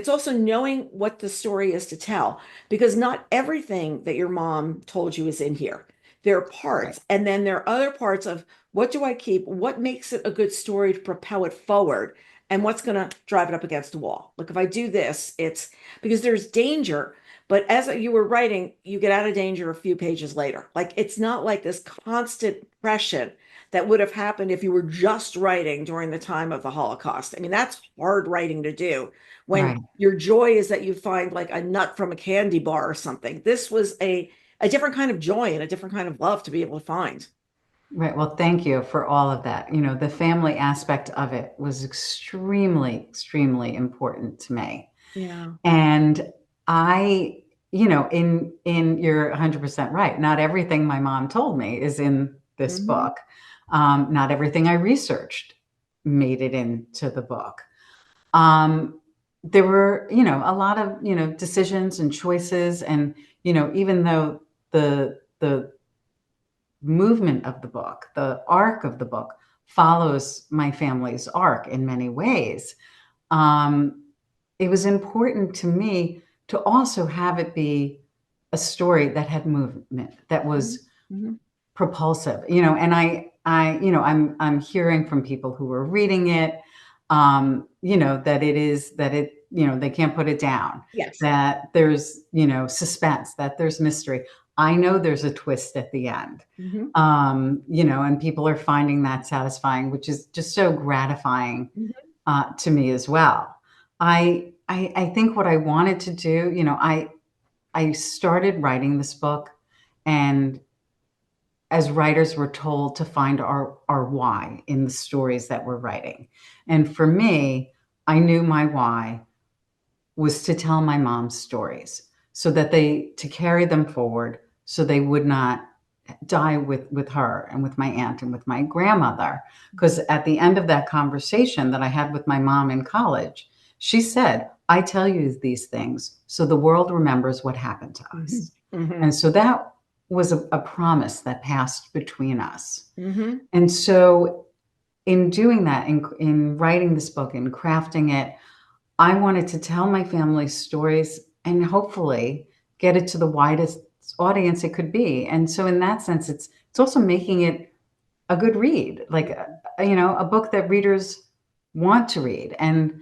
also knowing what the story is to tell, because not everything that your mom told you is in here. There are Right, parts, and then there are other parts of what do I keep? What makes it a good story to propel it forward? And what's going to drive it up against the wall? Like if I do this, it's because there's danger, but as you were writing, you get out of danger a few pages later. Like it's not like this constant pressure that would have happened if you were just writing during the time of the Holocaust. I mean, that's hard writing to do when right, your joy is that you find like a nut from a candy bar or something. This was a different kind of joy and a different kind of love to be able to find. right. Well, thank you for all of that. The family aspect of it was extremely, extremely important to me. Yeah. And I, in you're 100% right. Not everything my mom told me is in this Hmm. book. Not everything I researched made it into the book. There were, a lot of, decisions and choices, and even though the movement of the book, the arc of the book, follows my family's arc in many ways. Um, it was important to me to also have it be a story that had movement, that was Hmm. propulsive, and I'm hearing from people who are reading it, that they can't put it down, Yes. that there's, suspense, that there's mystery. I know there's a twist at the end, Hmm. and people are finding that satisfying, which is just so gratifying Hmm. to me as well. I think what I wanted to do, I started writing this book, and as writers, we're told to find our why in the stories that we're writing. And for me, I knew my why was to tell my mom's stories so that to carry them forward so they would not die with her and with my aunt and with my grandmother. Because at the end of that conversation that I had with my mom in college, she said, I tell you these things so the world remembers what happened to Hmm. us. Hmm. And so that was a promise that passed between us. Hmm. And so in doing that, in writing this book and crafting it, I wanted to tell my family's stories and hopefully get it to the widest audience it could be. And so in that sense, it's also making it a good read, like a book that readers want to read. And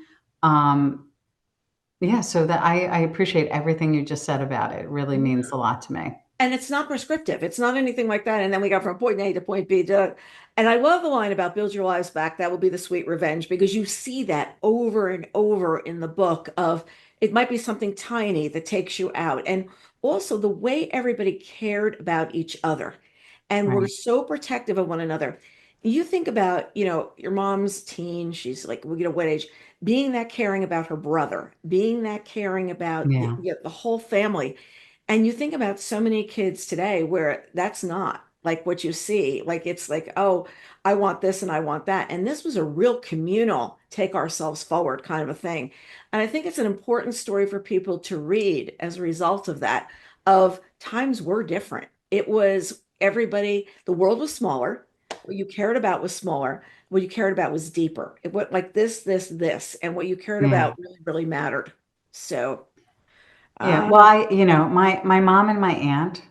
yeah, so that I appreciate everything you just said about it. It really means a lot to me. And it's not prescriptive. It's not anything like that. And then we go from point A to point B to, and I love the line about build your lives back. That will be the sweet revenge, because you see that over and over in the book of it might be something tiny that takes you out. And also the way everybody cared about each other and were Right. so protective of one another. You think about, your mom's teen, she's like, what age, being that caring about her brother, being that caring about Yeah. the whole family. And you think about so many kids today where that's not like what you see. Like it's like, oh, I want this and I want that. And this was a real communal take ourselves forward kind of a thing. And I think it's an important story for people to read as a result of that, of times were different. It was everybody, the world was smaller. What you cared about was smaller. What you cared about was deeper. It went like this, and what you cared Yeah. about really, really mattered. So, Yeah. uh, Well, my mom and my aunt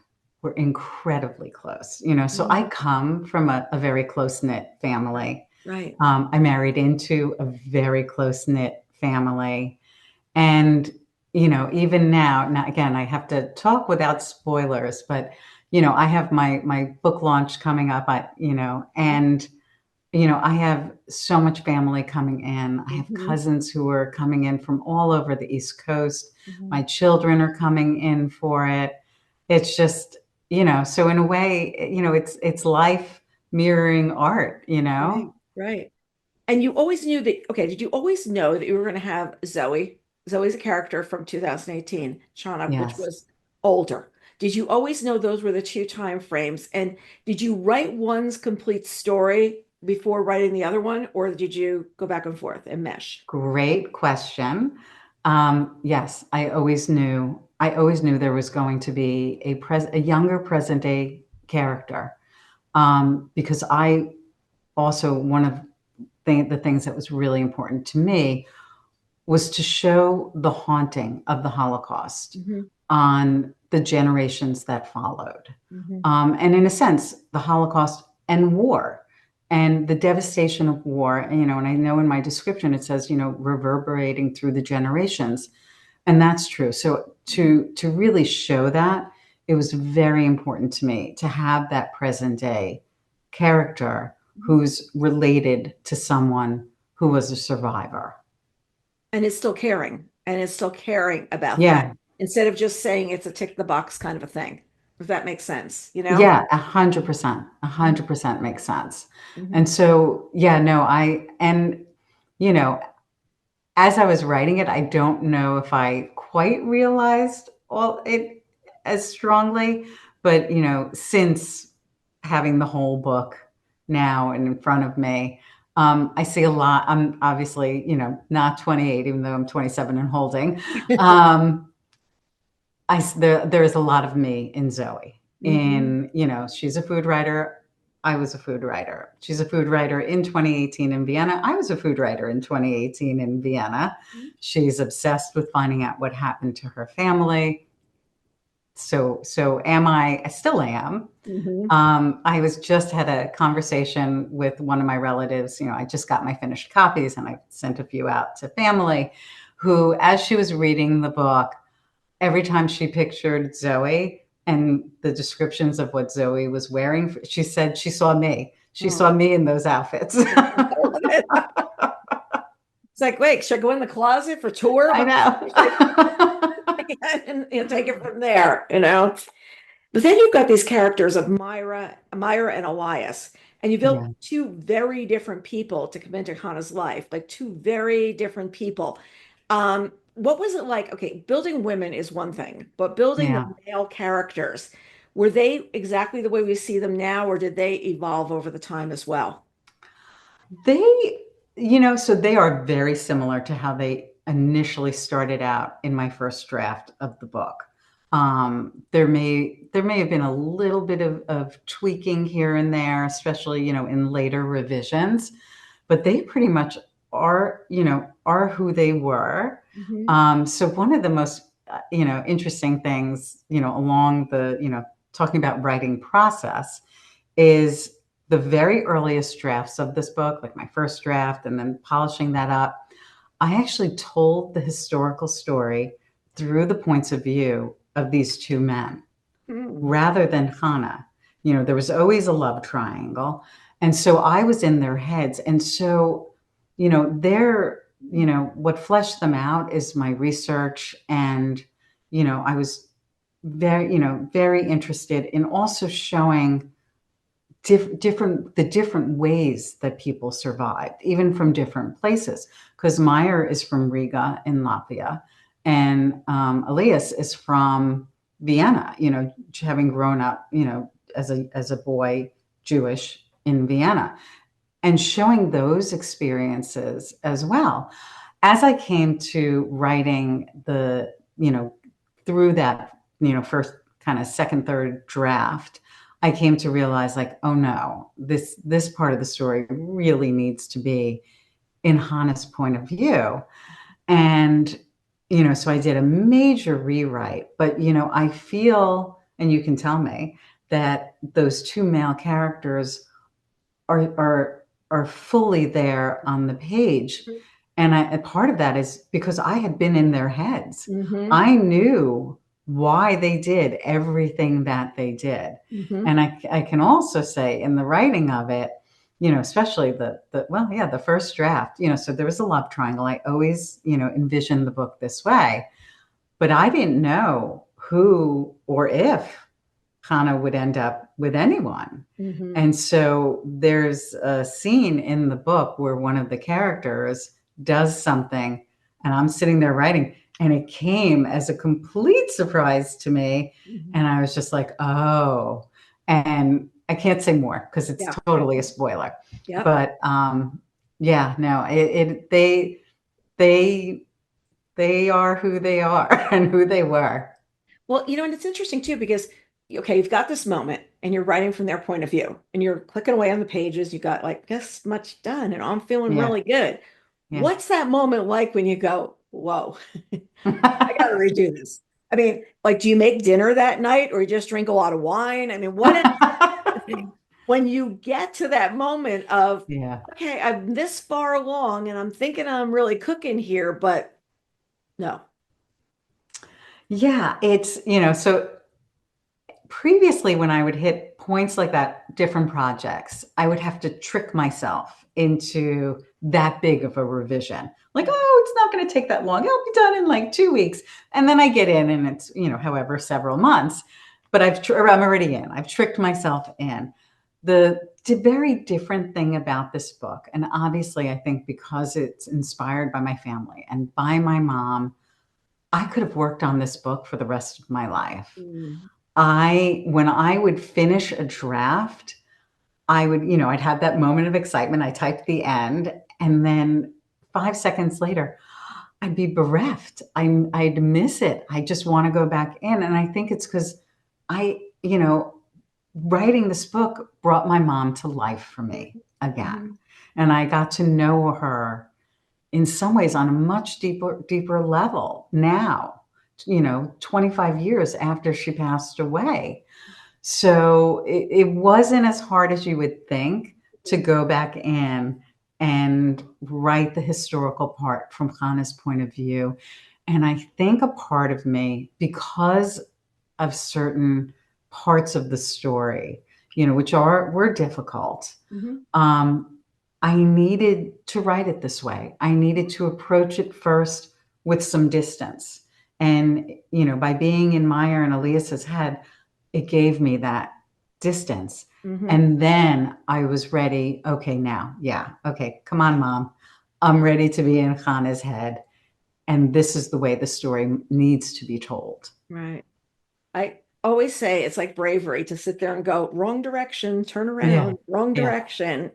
were incredibly close, so I come from a very close-knit family. right. I married into a very close-knit family. And, even now again, I have to talk without spoilers, but, I have my book launch coming up, and, I have so much family coming in. I have Mhm, cousins who are coming in from all over the East Coast. My mhm. children are coming in for it. It's just, so in a way, it's life mirroring art. Right, right. And you always knew that, okay, did you always know that you were going to have Zoe? Zoe's a character from 2018, Chana, which Yes. was older. Did you always know those were the two time frames? And did you write one's complete story before writing the other one, or did you go back and forth and mesh? Great question. Yes, I always knew there was going to be a younger present day character, because I also one of the things that was really important to me was to show the haunting of the Holocaust Hmm. on the generations that followed. Hmm. And in a sense, the Holocaust and war and the devastation of war, and I know in my description it says, reverberating through the generations. And that's true. So to really show that, it was very important to me to have that present day character who's related to someone who was a survivor. And it's still caring, and it's still caring about that Yeah. instead of just saying it's a tick the box kind of a thing, if that makes sense? Yeah, 100%. 100% makes sense. Mhm. And so, yeah, no, you know, as I was writing it, I don't know if I quite realized all it as strongly, but since having the whole book now and in front of me, I see a lot. I'm obviously, not 28, even though I'm 27 and holding. Um, there is a lot of me in Zoe. Mhm. She's a food writer. I was a food writer. She's a food writer in 2018 in Vienna. I was a food writer in 2018 in Vienna. She's obsessed with finding out what happened to her family. So am I? I still am. Mhm. I was just had a conversation with one of my relatives. I just got my finished copies and I sent a few out to family who, as she was reading the book, every time she pictured Zoe and the descriptions of what Zoe was wearing, she said she saw me. She saw Oh, me in those outfits. I love it. It's like, wait, should I go in the closet for tour? I know. And take it from there. But then you've got these characters of Myra and Elias, and you built Yeah, two very different people to come into Hannah's life, like two very different people. What was it like? Okay, building women is one thing, but building the yeah. male characters, were they exactly the way we see them now, or did they evolve over the time as well? They, so they are very similar to how they initially started out in my first draft of the book. There may have been a little bit of tweaking here and there, especially, in later revisions, but they pretty much are who they were. Hmm. So one of the most, interesting things, along the, talking about writing process is the very earliest drafts of this book, like my first draft, and then polishing that up. I actually told the historical story through the points of view of these two men. Mm. rather than Chana. There was always a love triangle. And so I was in their heads. And so, what fleshed them out is my research. And, I was very interested in also showing the different ways that people survived, even from different places. Because Meyer is from Riga in Latvia, and Elias is from Vienna. Having grown up, as a boy, Jewish in Vienna, and showing those experiences as well. As I came to writing through that, first kind of second, third draft, I came to realize, like, oh no, this part of the story really needs to be in Hannah's point of view. And, so I did a major rewrite, but, I feel, and you can tell me, that those two male characters are fully there on the page. And a part of that is because I had been in their heads. Mm-hmm. I knew why they did everything that they did. Mm-hmm. And I can also say in the writing of it, especially the first draft, so there was a love triangle. I always, envisioned the book this way, but I didn't know who or if Hannah would end up with anyone. Mm-hmm. And so there's a scene in the book where one of the characters does something, and I'm sitting there writing, and it came as a complete surprise to me. Mm-hmm. And I was just like, oh, and I can't say more because it's Yeah. totally a spoiler. Yep. But yeah, no, they they are who they are and who they were. Well, and it's interesting too because okay, you've got this moment and you're writing from their point of view and you're clicking away on the pages. You got like this much done and I'm feeling Yeah, really good. yeah. What's that moment like when you go, whoa, I got to redo this? I mean, like, do you make dinner that night or you just drink a lot of wine? I mean, what is when you get to that moment of, Yeah. okay, I'm this far along and I'm thinking I'm really cooking here, but no. Yeah, it's, so previously when I would hit points like that, different projects, I would have to trick myself into that big of a revision. Like, oh, it's not going to take that long. It'll be done in like 2 weeks. And then I get in and it's, however, several months, but I'm already in. I've tricked myself in. The very different thing about this book, and obviously I think because it's inspired by my family and by my mom, I could have worked on this book for the rest of my life. Mm. When I would finish a draft, I'd have that moment of excitement. I typed the end, and then 5 seconds later, I'd be bereft. I'd miss it. I just want to go back in. And I think it's because I, writing this book brought my mom to life for me again. Mhm. And I got to know her in some ways on a much deeper level now, 25 years after she passed away. So it wasn't as hard as you would think to go back in and write the historical part from Hannah's point of view. And I think a part of me, because of certain parts of the story, which were difficult, Mhm. um, I needed to write it this way. I needed to approach it first with some distance. And, by being in Meyer and Elias's head, it gave me that distance. Mhm. And then I was ready. Okay, now, yeah. Okay, come on, mom. I'm ready to be in Hannah's head. And this is the way the story needs to be told. Right. I always say it's like bravery to sit there and go, wrong direction, turn Yeah. around, wrong Yeah. direction.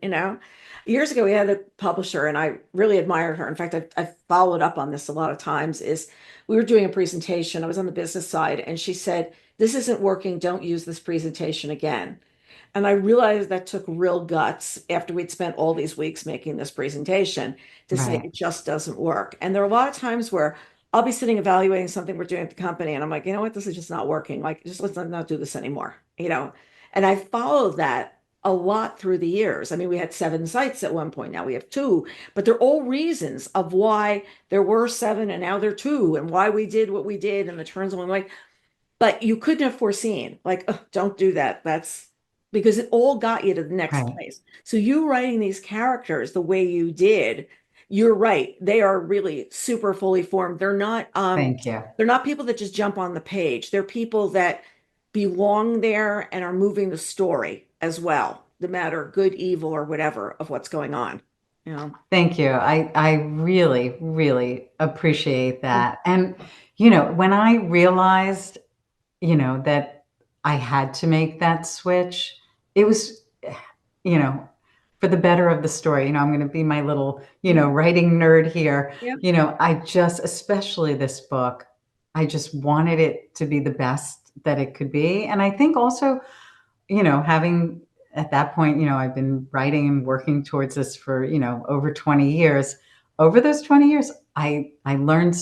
Years ago, we had a publisher and I really admired her. In fact, I've followed up on this a lot of times, is we were doing a presentation. I was on the business side and she said, this isn't working. Don't use this presentation again. And I realized that took real guts after we'd spent all these weeks making this presentation to say Right. it just doesn't work. And there are a lot of times where I'll be sitting evaluating something we're doing at the company, and I'm like, you know what, this is just not working. Like, just let's not do this anymore. And I followed that a lot through the years. I mean, we had 7 sites at one point. Now we have 2, but they're all reasons of why there were 7 and now they're 2, and why we did what we did, and the turns. I'm like, but you couldn't have foreseen, like, oh, don't do that. That's because it all got you to the next Right. place. So you writing these characters the way you did, you're right. They are really super fully formed. Thank you. They're not people that just jump on the page. They're people that belong there and are moving the story as well, no matter good, evil, or whatever of what's going on. You know? Thank you. I really, really appreciate that. And, when I realized, that I had to make that switch, it was, you know, for the better of the story. I'm going to be my little, Mhm. writing nerd here. Yeah. I just, especially this book, I just wanted it to be the best that it could be. And I think also, having at that point, I've been writing and working towards this for, over 20 years. Over those 20 years, I learned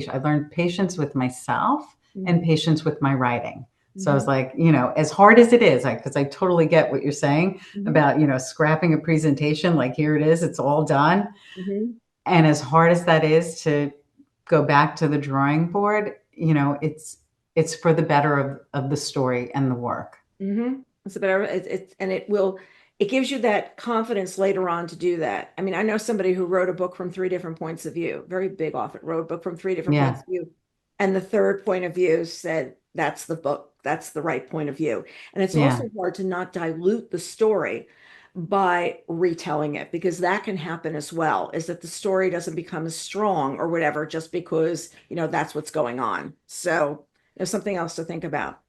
I learned patience with myself and Mhm. patience with my writing. So I was Mhm. like, as hard as it is, because I totally get what you're saying Mhm. about, scrapping a presentation, like here it is, it's all done. Mhm. And as hard as that is to go back to the drawing board, it's for the better of the story and the work. It's a better, and it gives you that confidence later on to do that. I mean, I know somebody who wrote a book from three different points of view, very big author, wrote a book from three different points Yeah. of view. And the third point of view said, that's the book, that's the right point of view. And it's Yeah. also hard to not dilute the story by retelling it, because that can happen as well, is that the story doesn't become as strong or whatever, just because, that's what's going on. So there's something else to think about.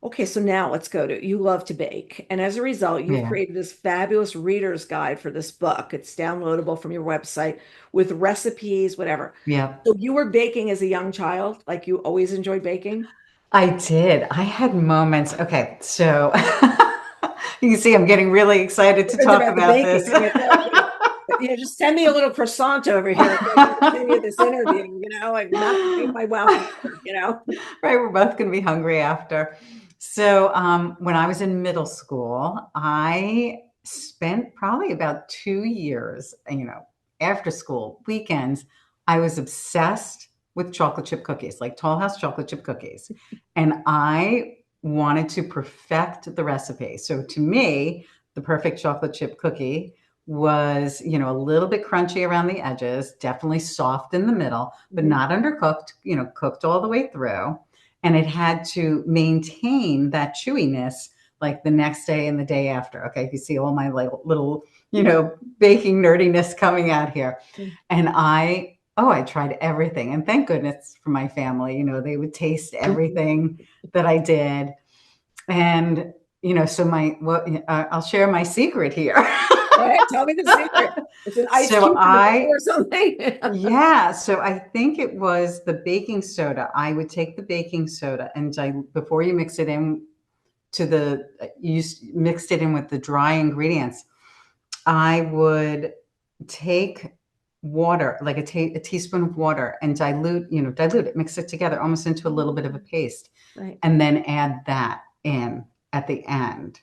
Okay, so now let's go to you love to bake. And as a result, you've Yeah. created this fabulous reader's guide for this book. It's downloadable from your website with recipes, whatever. Yeah. So you were baking as a young child, like you always enjoyed baking? I did. I had moments. Okay, so you can see I'm getting really excited to It's talk about the about baking. this. I mean, I feel like, just send me a little croissant over here so I can continue this interview, like not pay my welcome card. Right, we're both going to be hungry after. So, when I was in middle school, I spent probably about 2 years, after school, weekends, I was obsessed with chocolate chip cookies, like Tall House chocolate chip cookies. And I wanted to perfect the recipe. So, to me, the perfect chocolate chip cookie was, a little bit crunchy around the edges, definitely soft in the middle, but Mhm. not undercooked, cooked all the way through. And it had to maintain that chewiness like the next day and the day after. Okay, you see all my little, baking nerdiness coming out here. And I tried everything. And thank goodness for my family, they would taste everything that I did. And, so I'll share my secret here. All right, tell me the secret. It's an ice So cube in the bowl or something. yeah, so I think it was the baking soda. I would take the baking soda and before you mix it in mixed it in with the dry ingredients. I would take water, like a teaspoon of water, and dilute it, mix it together almost into a little bit of a paste, Right. and then add that in at the end.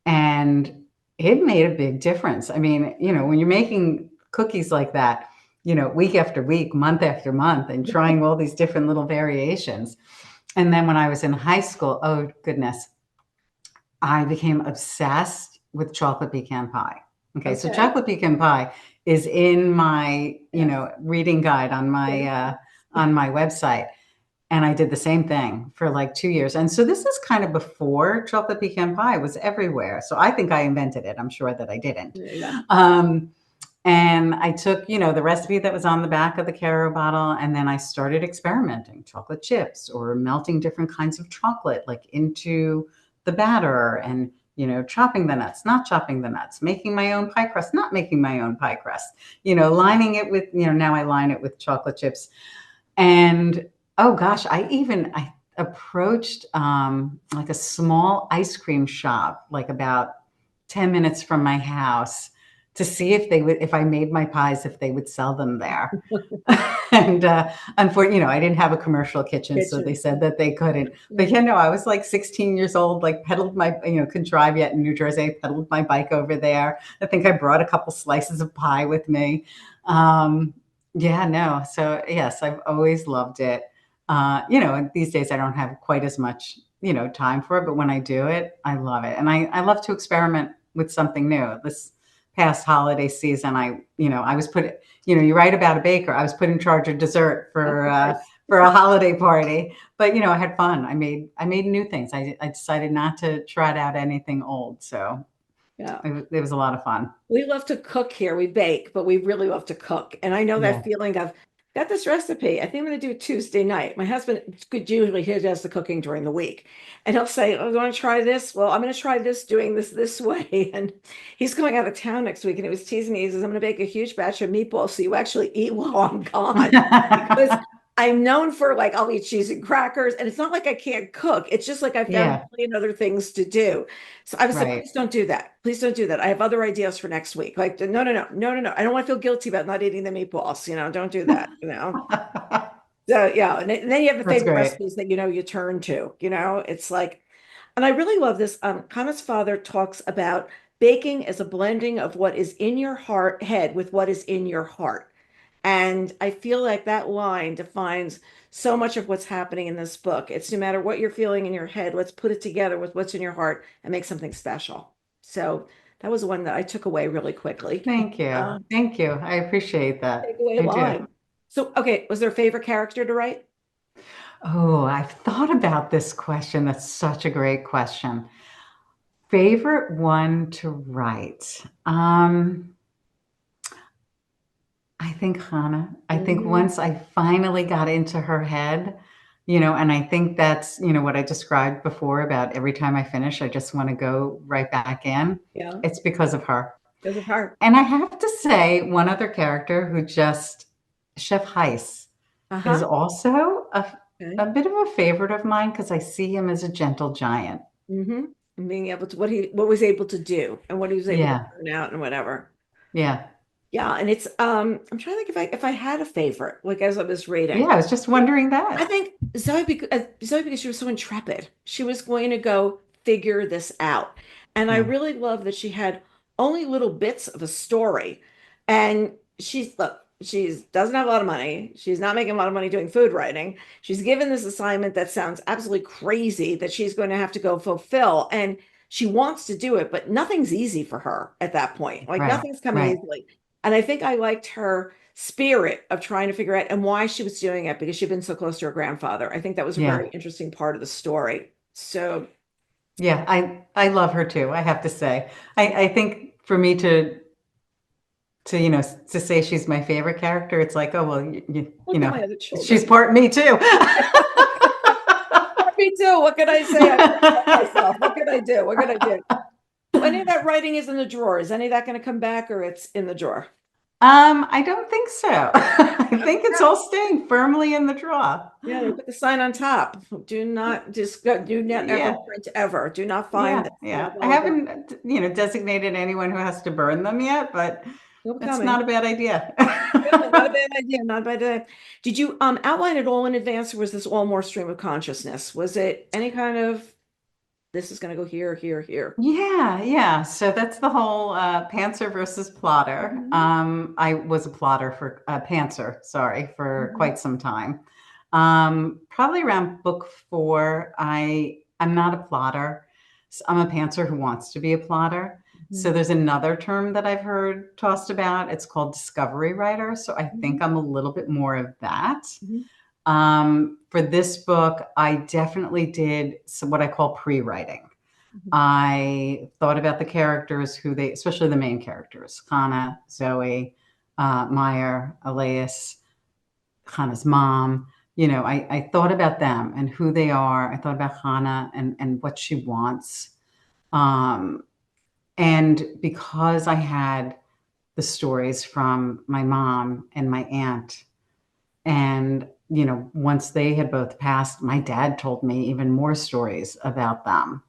And it made a big difference. I mean, when you're making cookies like that, week after week, month after month, and trying all these different little variations. And then when I was in high school, oh goodness, I became obsessed with chocolate pecan pie. Okay, so Okay. chocolate pecan pie is in my, Yes. reading guide on my website. And I did the same thing for like 2 years. And so this is kind of before chocolate pecan pie was everywhere. So I think I invented it. I'm sure that I didn't. Yeah. Um, and I took, the recipe that was on the back of the Caro bottle, and then I started experimenting chocolate chips or melting different kinds of chocolate like into the batter and, chopping the nuts, not chopping the nuts, making my own pie crust, not making my own pie crust, lining it with, now I line it with chocolate chips. And oh gosh, I approached like a small ice cream shop, like about 10 minutes from my house to see if I made my pies, if they would sell them there. And unfortunately, I didn't have a commercial kitchen, so they Kitchen. said that they couldn't. But Mhm. I was like 16 years old, like pedaled my, couldn't drive yet in New Jersey. I pedaled my bike over there. I think I brought a couple slices of pie with me. Yeah, no. So yes, I've always loved it. And these days I don't have quite as much, time for it, but when I do it, I love it. And I love to experiment with something new. This past holiday season, I was put, you write about a baker. I was put in charge of dessert Nice. for a holiday party, but I had fun. I made new things. I decided not to trot out anything old. So Yeah. it was a lot of fun. We love to cook here. We bake, but we really love to cook. And I know that Yeah. feeling of got this recipe. I think I'm going to do it Tuesday night. My husband could usually he does the cooking during the week. And he'll say, "Oh, you want to try this? Well, I'm going to try this doing this way." And he's going out of town next week and he was teasing me. He says, "I'm going to bake a huge batch of meatballs so you actually eat while I'm gone." Because I'm known for like I'll eat cheese and crackers, and it's not like I can't cook. It's just like I found a Yeah. million other things to do. So I was like, Right. please don't do that. Please don't do that. I have other ideas for next week. Like, no, no, no, no, no, no. I don't want to feel guilty about not eating the meatballs. Don't do that. So yeah, and then you have the That's favorite great. recipes that you turn to. It's like, and I really love this. Kana's father talks about baking as a blending of what is in your head with what is in your heart. And I feel like that line defines so much of what's happening in this book. It's no matter what you're feeling in your head, let's put it together with what's in your heart and make something special. So that was one that I took away really quickly. Thank you. Uh, Thank you. I appreciate that. Takeaway I do. line. So, okay, was there a favorite character to write? Oh, I've thought about this question. That's such a great question. Favorite one to write? I think Hannah. I think Mhm. once I finally got into her head, and I think that's, what I described before about every time I finish, I just want to go right back in. Yeah, It's because of her. because of her. And I have to say, one other character who just, Chef Heiss, is Uh-huh. also a Okay. bit of a favorite of mine because I see him as a gentle giant. Mm-hmm. And being able to what was able to do and what he was able to Yeah. turn out and whatever. Yeah. Yeah, and it's I'm trying to think if I had a favorite, like as I was Yeah. reading. I was just wondering I that. think Zoe because she was so intrepid. She was going to go figure this out. And I Yeah. really love that she had only little bits of a story. And she's doesn't have a lot of money. She's not making a lot of money doing food writing. She's given this assignment that sounds absolutely crazy that she's going to have to go fulfill. And she wants to do it, but nothing's easy for her at that point. Like Right. nothing's coming Right. easily. And I think I liked her spirit of trying to figure out and why she was doing it because she'd been so close to her grandfather. I think that was a very Yeah. interesting part of the story. So, Yeah. I love her too, I have to say. I think for me to say she's my favorite character, it's like, oh, well, look at my other she's children. part me too. Me too. What can I say? I can't help myself. What can I do? What can I do? So any of that writing is in the drawer. Is any of that going to come back or it's in the drawer? I don't think so. I think it's all staying firmly in the drawer. Yeah, they put the sign on top. Do not ever Yeah, print ever. Do not find yeah, this. It is yeah. I all gone. haven't, designated anyone who has to burn them yet, but Still it's not coming. a bad idea. Yeah, not a bad idea. Not a bad idea. Did you outline it all in advance, or was this all more stream of consciousness? Was it any kind of this is going to go here, here, here? Yeah, yeah. So that's the whole pantser versus plotter. Mhm. I was a plotter for pantser, sorry, for Mhm. quite some time. Probably around book 4, I'm not a plotter. I'm a pantser who wants to be a plotter. So Mhm. there's another term that I've heard tossed about. It's called discovery writer. So I think Mhm. I'm a little bit more of that. Mhm. For this book, I definitely did what I call pre-writing. Mhm. I thought about the characters, especially the main characters, Chana, Zoe, Meyer, Elias, Chana's mom. I thought about them and who they are. I thought about Chana and what she wants. Um, and because I had the stories from my mom and my aunt, and once they had both passed, my dad told me even more stories about them.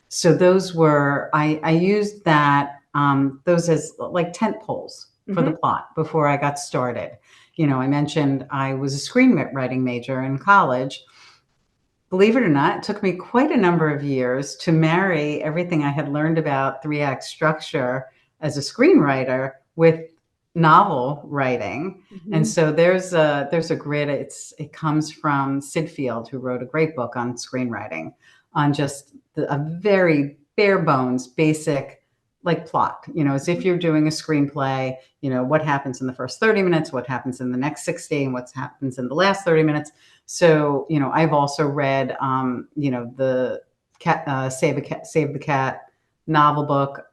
So those were I used those as like tent poles for the Mhm. plot before I got started. I mentioned I was a screenwriting major in college. Believe it or not, it took me quite a number of years to marry everything I had learned about three-act structure as a screenwriter with, novel writing. And Mhm. so there's a grid. It comes from Sid Field, who wrote a great book on screenwriting, on just a very bare bones, basic like plot, as if you're doing a screenplay, what happens in the first 30 minutes, what happens in the next 60, and what happens in the last 30 minutes. So, I've also read, the Save the Cat novel book.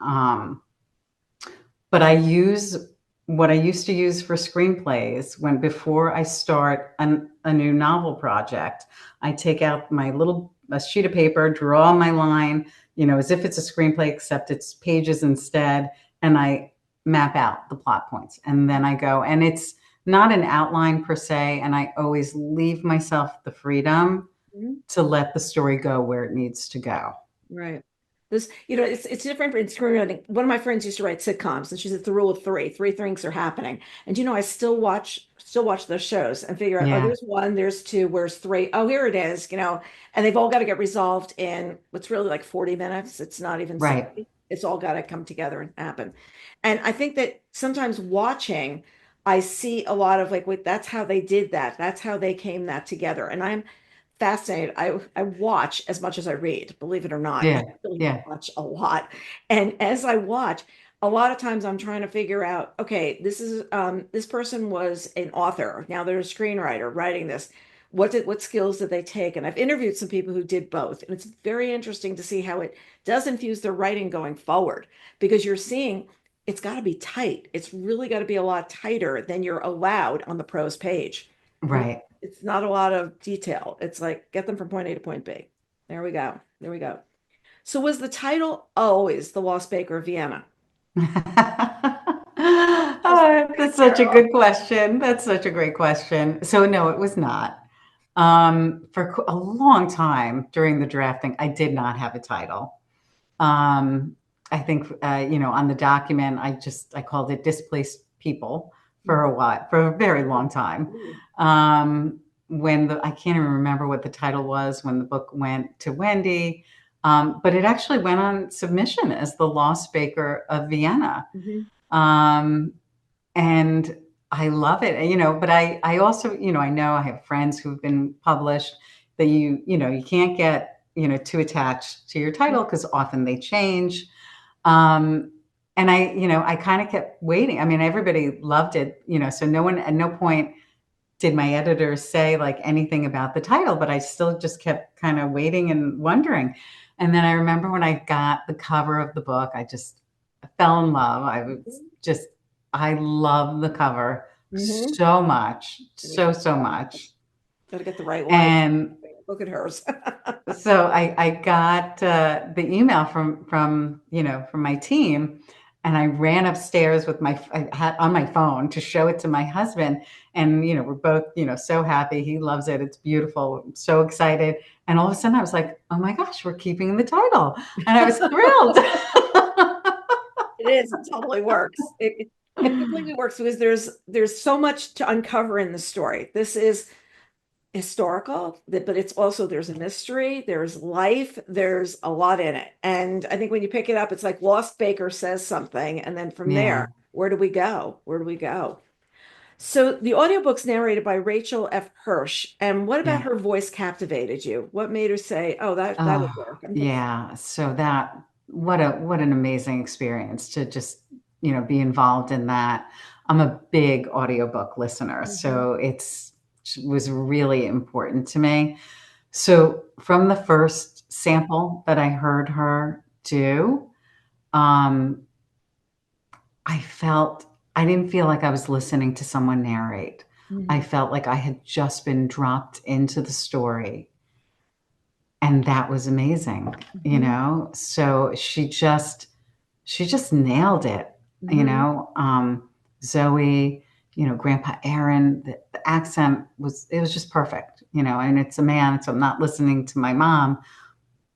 But I use what I used to use for screenplays when before I start a new novel project, I take out my a sheet of paper, draw my line, as if it's a screenplay, except it's pages instead, and I map out the plot points. And then I go, and it's not an outline per se, and I always leave myself the freedom Mhm. to let the story go where it needs to go. Right. This, it's different in screenwriting. One of my friends used to write sitcoms, and she said the rule of three. Three things are happening. And I still watch those shows and figure out, oh, Yeah, there's one, there's two, where's three? Oh, here it is, and they've all got to get resolved in what's really like 40 minutes. It's not even right, 60. It's all got to come together and happen. And I think that sometimes watching, I see a lot of like, wait, that's how they did that. That's how they came that together. And I'm fascinated. I watch as much as I read, believe it or not. yeah, I really yeah, watch a lot. And as I watch, a lot of times I'm trying to figure out, okay, this person was an author. Now they're a screenwriter writing this. What skills did they take? And I've interviewed some people who did both. And it's very interesting to see how it does infuse their writing going forward because you're seeing it's got to be tight. It's really got to be a lot tighter than you're allowed on the prose page. right. It's not a lot of detail. It's like get them from point A to point B. There we go. There we go. So was the title always The Lost Baker of Vienna? Just Oh, that's such a Carol. good question. That's such a great question. So no, it was not. For a long time during the drafting, I did not have a title. Um, I think on the document, I called it Displaced People for a while, for a very long time. When I can't even remember what the title was when the book went to Wendy, but it actually went on submission as The Lost Baker of Vienna. Mhm. Um, and I love it, but I also, I know I have friends who've been published that you can't get, too attached to your title because often they change. Um, and I kind of kept waiting. I mean, everybody loved it, so no one, at no point did my editor say like anything about the title, but I still just kept kind of waiting and wondering. And then I remember when I got the cover of the book, I just fell in love. Just, I love the cover Mm-hmm. so much, Let me check so it out. much. Gotta get the right one. And Look at hers. so I got the email from my team, and I ran upstairs with I had on my phone to show it to my husband, and we're both so happy. He loves it. It's beautiful. I'm so excited. And all of a sudden, I was like, "Oh my gosh, we're keeping the title!" And I was thrilled. It is. It totally works. It completely works because there's so much to uncover in the story. This is historical, but it's also there's a mystery, there's life, there's a lot in it. And I think when you pick it up, it's like Lost Baker says something, and then from Yeah. there, where do we go? Where do we go? So the audiobook's narrated by Rachel F. Hirsch. And what about Yeah. her voice captivated you? What made her say, "Oh, that would Oh, work"? yeah. So that what an amazing experience to just, be involved in that. I'm a big audiobook listener, Mhm. so it was really important to me. So from the first sample that I heard her do, um, I felt I didn't feel like I was listening to someone narrate. I Mhm. felt like I had just been dropped into the story. And that was amazing, Mhm. So she just nailed it, you Mhm. know? Zoe, Grandpa Aaron, the accent it was just perfect, and it's a man, so I'm not listening to my mom,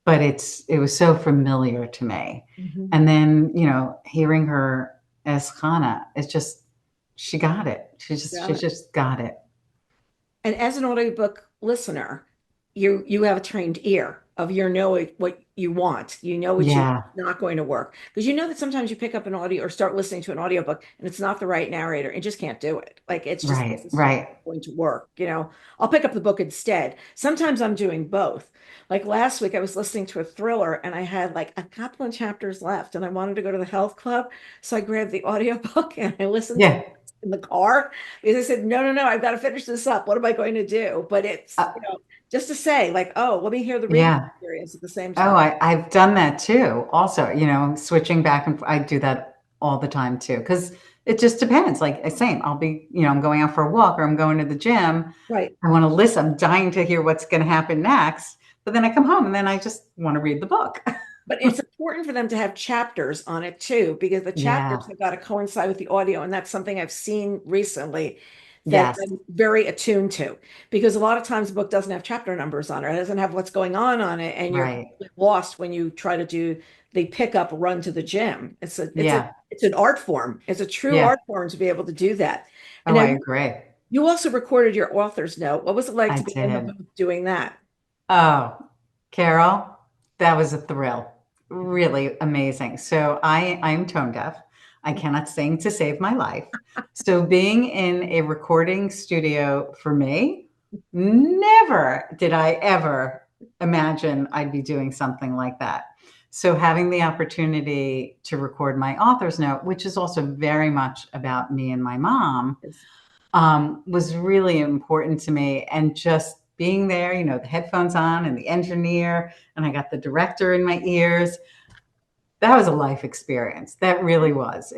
but it was so familiar to me. Mhm. And then, hearing her as Chana, it's just she got it. She Got it. just got it. And as an audiobook listener, you have a trained ear. of you know what you want. You know what you Yeah. not going to work. Because you know that sometimes you pick up an audio or start listening to an audiobook and it's not the right narrator and just can't do it. Like it's just Right. this is Right. going to work. I'll pick up the book instead. Sometimes I'm doing both. Like last week, I was listening to a thriller and I had like a couple of chapters left and I wanted to go to the health club. So I grabbed the audiobook and I listened to Yeah. it in the car because I said, no, no, no, I've got to finish this up. What am I going to do? But it's, Uh, just to say, like, oh, let me hear the reading yeah. experience at the same Oh, time. I've done that too. Also, switching back and I do that all the time too, because it just depends. Like I say, I'll be, I'm going out for a walk or I'm going to the gym. Right. I want to listen. I'm dying to hear what's going to happen next. But then I come home and then I just want to read the book. But it's important for them to have chapters on it too, because the chapters Yeah. have got to coincide with the audio. And that's something I've seen recently that Yes. I'm very attuned to. Because a lot of times the book doesn't have chapter numbers on it. It doesn't have what's going on it. And you're Right. completely lost when you try to do the pickup run to the gym. Yeah. It's an art form. It's a true Yeah. art form to be able to do that. And Oh, now I agree. you also recorded your author's note. What was it like I to be in the did. booth doing that? Oh, Carol, that was a thrill. Really amazing. So I'm tone deaf. I cannot sing to save my life. So being in a recording studio for me, never did I ever imagine I'd be doing something like that. So having the opportunity to record my author's note, which is also very much about me and my mom, was really important to me. And just being there, the headphones on and the engineer, and I got the director in my ears. That was a life experience. That really was.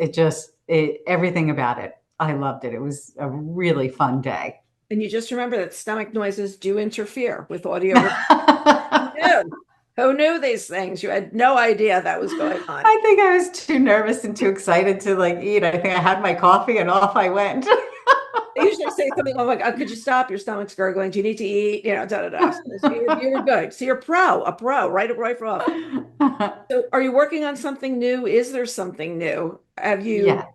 Everything about it. I loved it. It was a really fun day. And you just remember that stomach noises do interfere with audio. Who knew? Who knew these things? You had no idea that was going on. I think I was too nervous and too excited to eat. I think I had my coffee and off I went. They usually say something like, oh, could you stop? Your stomach's gurgling. Do you need to eat? Da da da. So you were good. So you're a pro, right off. So are you working on something new? Is there something new? Yeah.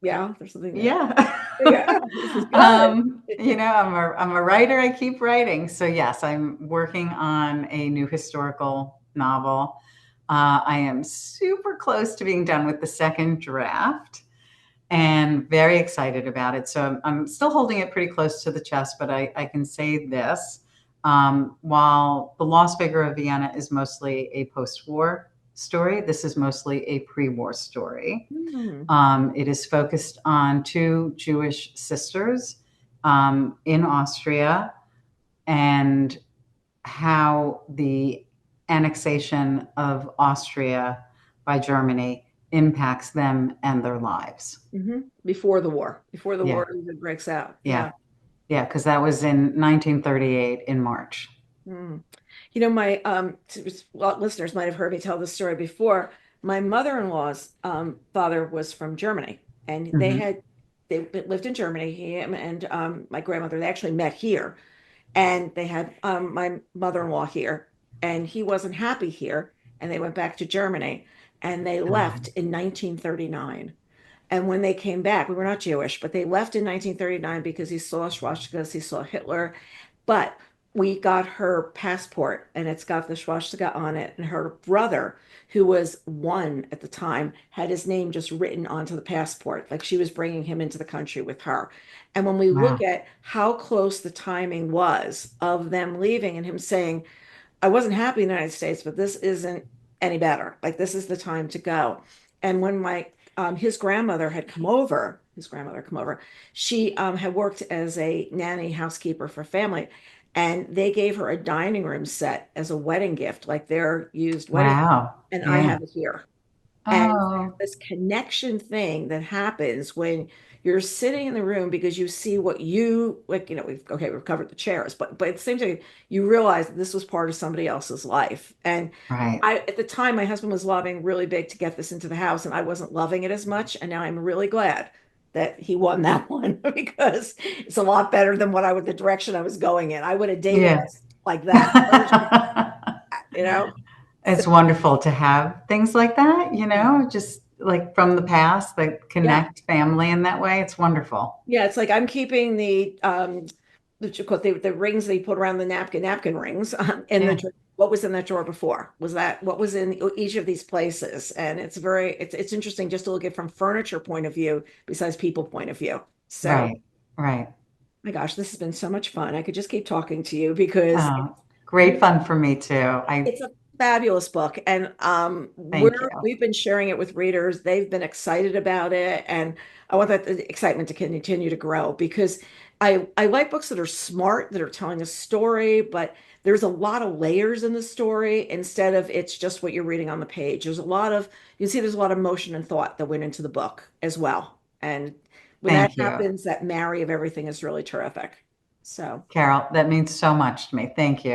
Yeah, there's something new. Yeah. Yeah, this is good. I'm a writer. I keep writing. So yes, I'm working on a new historical novel. I am super close to being done with the second draft and very excited about it. So I'm still holding it pretty close to the chest, but I can say this. While The Lost Baker of Vienna is mostly a post-war story, this is mostly a pre-war story. Hmm. It is focused on two Jewish sisters in Austria and how the annexation of Austria by Germany impacts them and their lives. Before the Yeah, war even breaks out. yeah, Yeah. yeah, because that was in 1938 in March. Hmm. My listeners might have heard me tell this story before. My mother-in-law's father was from Germany, and Hmm. they lived in Germany. Him and my grandmother, they actually met here, and they had my mother-in-law here, and he wasn't happy here, and they went back to Germany, and they left in 1939. And when they came back, we were not Jewish, but they left in 1939 because he saw swastikas, he saw Hitler. But we got her passport and it's got the swastika on it. And her brother, who was one at the time, had his name just written onto the passport, like she was bringing him into the country with her. And when we look Wow. at how close the timing was of them leaving and him saying, I wasn't happy in the United States, but this isn't any better. Like this is the time to go. And when my his grandmother had come over, she had worked as a nanny housekeeper for family, and they gave her a dining room set as a wedding gift, like their used wedding, Wow. and I Yeah. have it here. And Oh, this connection thing that happens when you're sitting in the room because you see what you like, we've covered the chairs, but at the same time, you realize that this was part of somebody else's life. And right. I, at the time, my husband was lobbying really big to get this into the house, and I wasn't loving it as much. And now I'm really glad that he won that one because it's a lot better than the direction I was going in. I would have dated Yeah. this like that version, you know? So It's wonderful to have things like that, yeah. just like from the past that Yeah. connect family in that way. It's wonderful. Yeah, it's like I'm keeping the rings they put around the napkin rings in Yeah. what was in that drawer before? Was that what was in each of these places? And it's interesting just to look at from furniture point of view besides people point of view. So, Right, right. my gosh, this has been so much fun. I could just keep talking to you because Great fun for me too. it's a fabulous book, and Thank you. we've been sharing it with readers. They've been excited about it, and I want that excitement to continue to grow because I like books that are smart, that are telling a story, but there's a lot of layers in the story instead of it's just what you're reading on the page. You can see there's a lot of emotion and thought that went into the book as well. And when that Thank you, happens, that marry of everything is really terrific. So. Carol. That means so much to me. Thank you.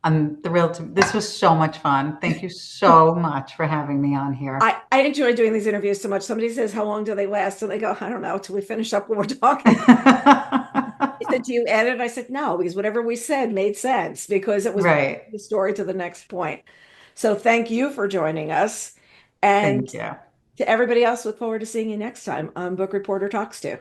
I'm thrilled this was so much fun. Thank you so much for having me on here. I enjoy doing these interviews so much. Somebody says, how long do they last? And they go, I don't know, till we finish up what we're talking. I said, do you edit? I said, no, because whatever we said made sense because it was Right. the story to the next point. So thank you for joining us. And Thank you. to everybody else, look forward to seeing you next time on Book Reporter Talks to.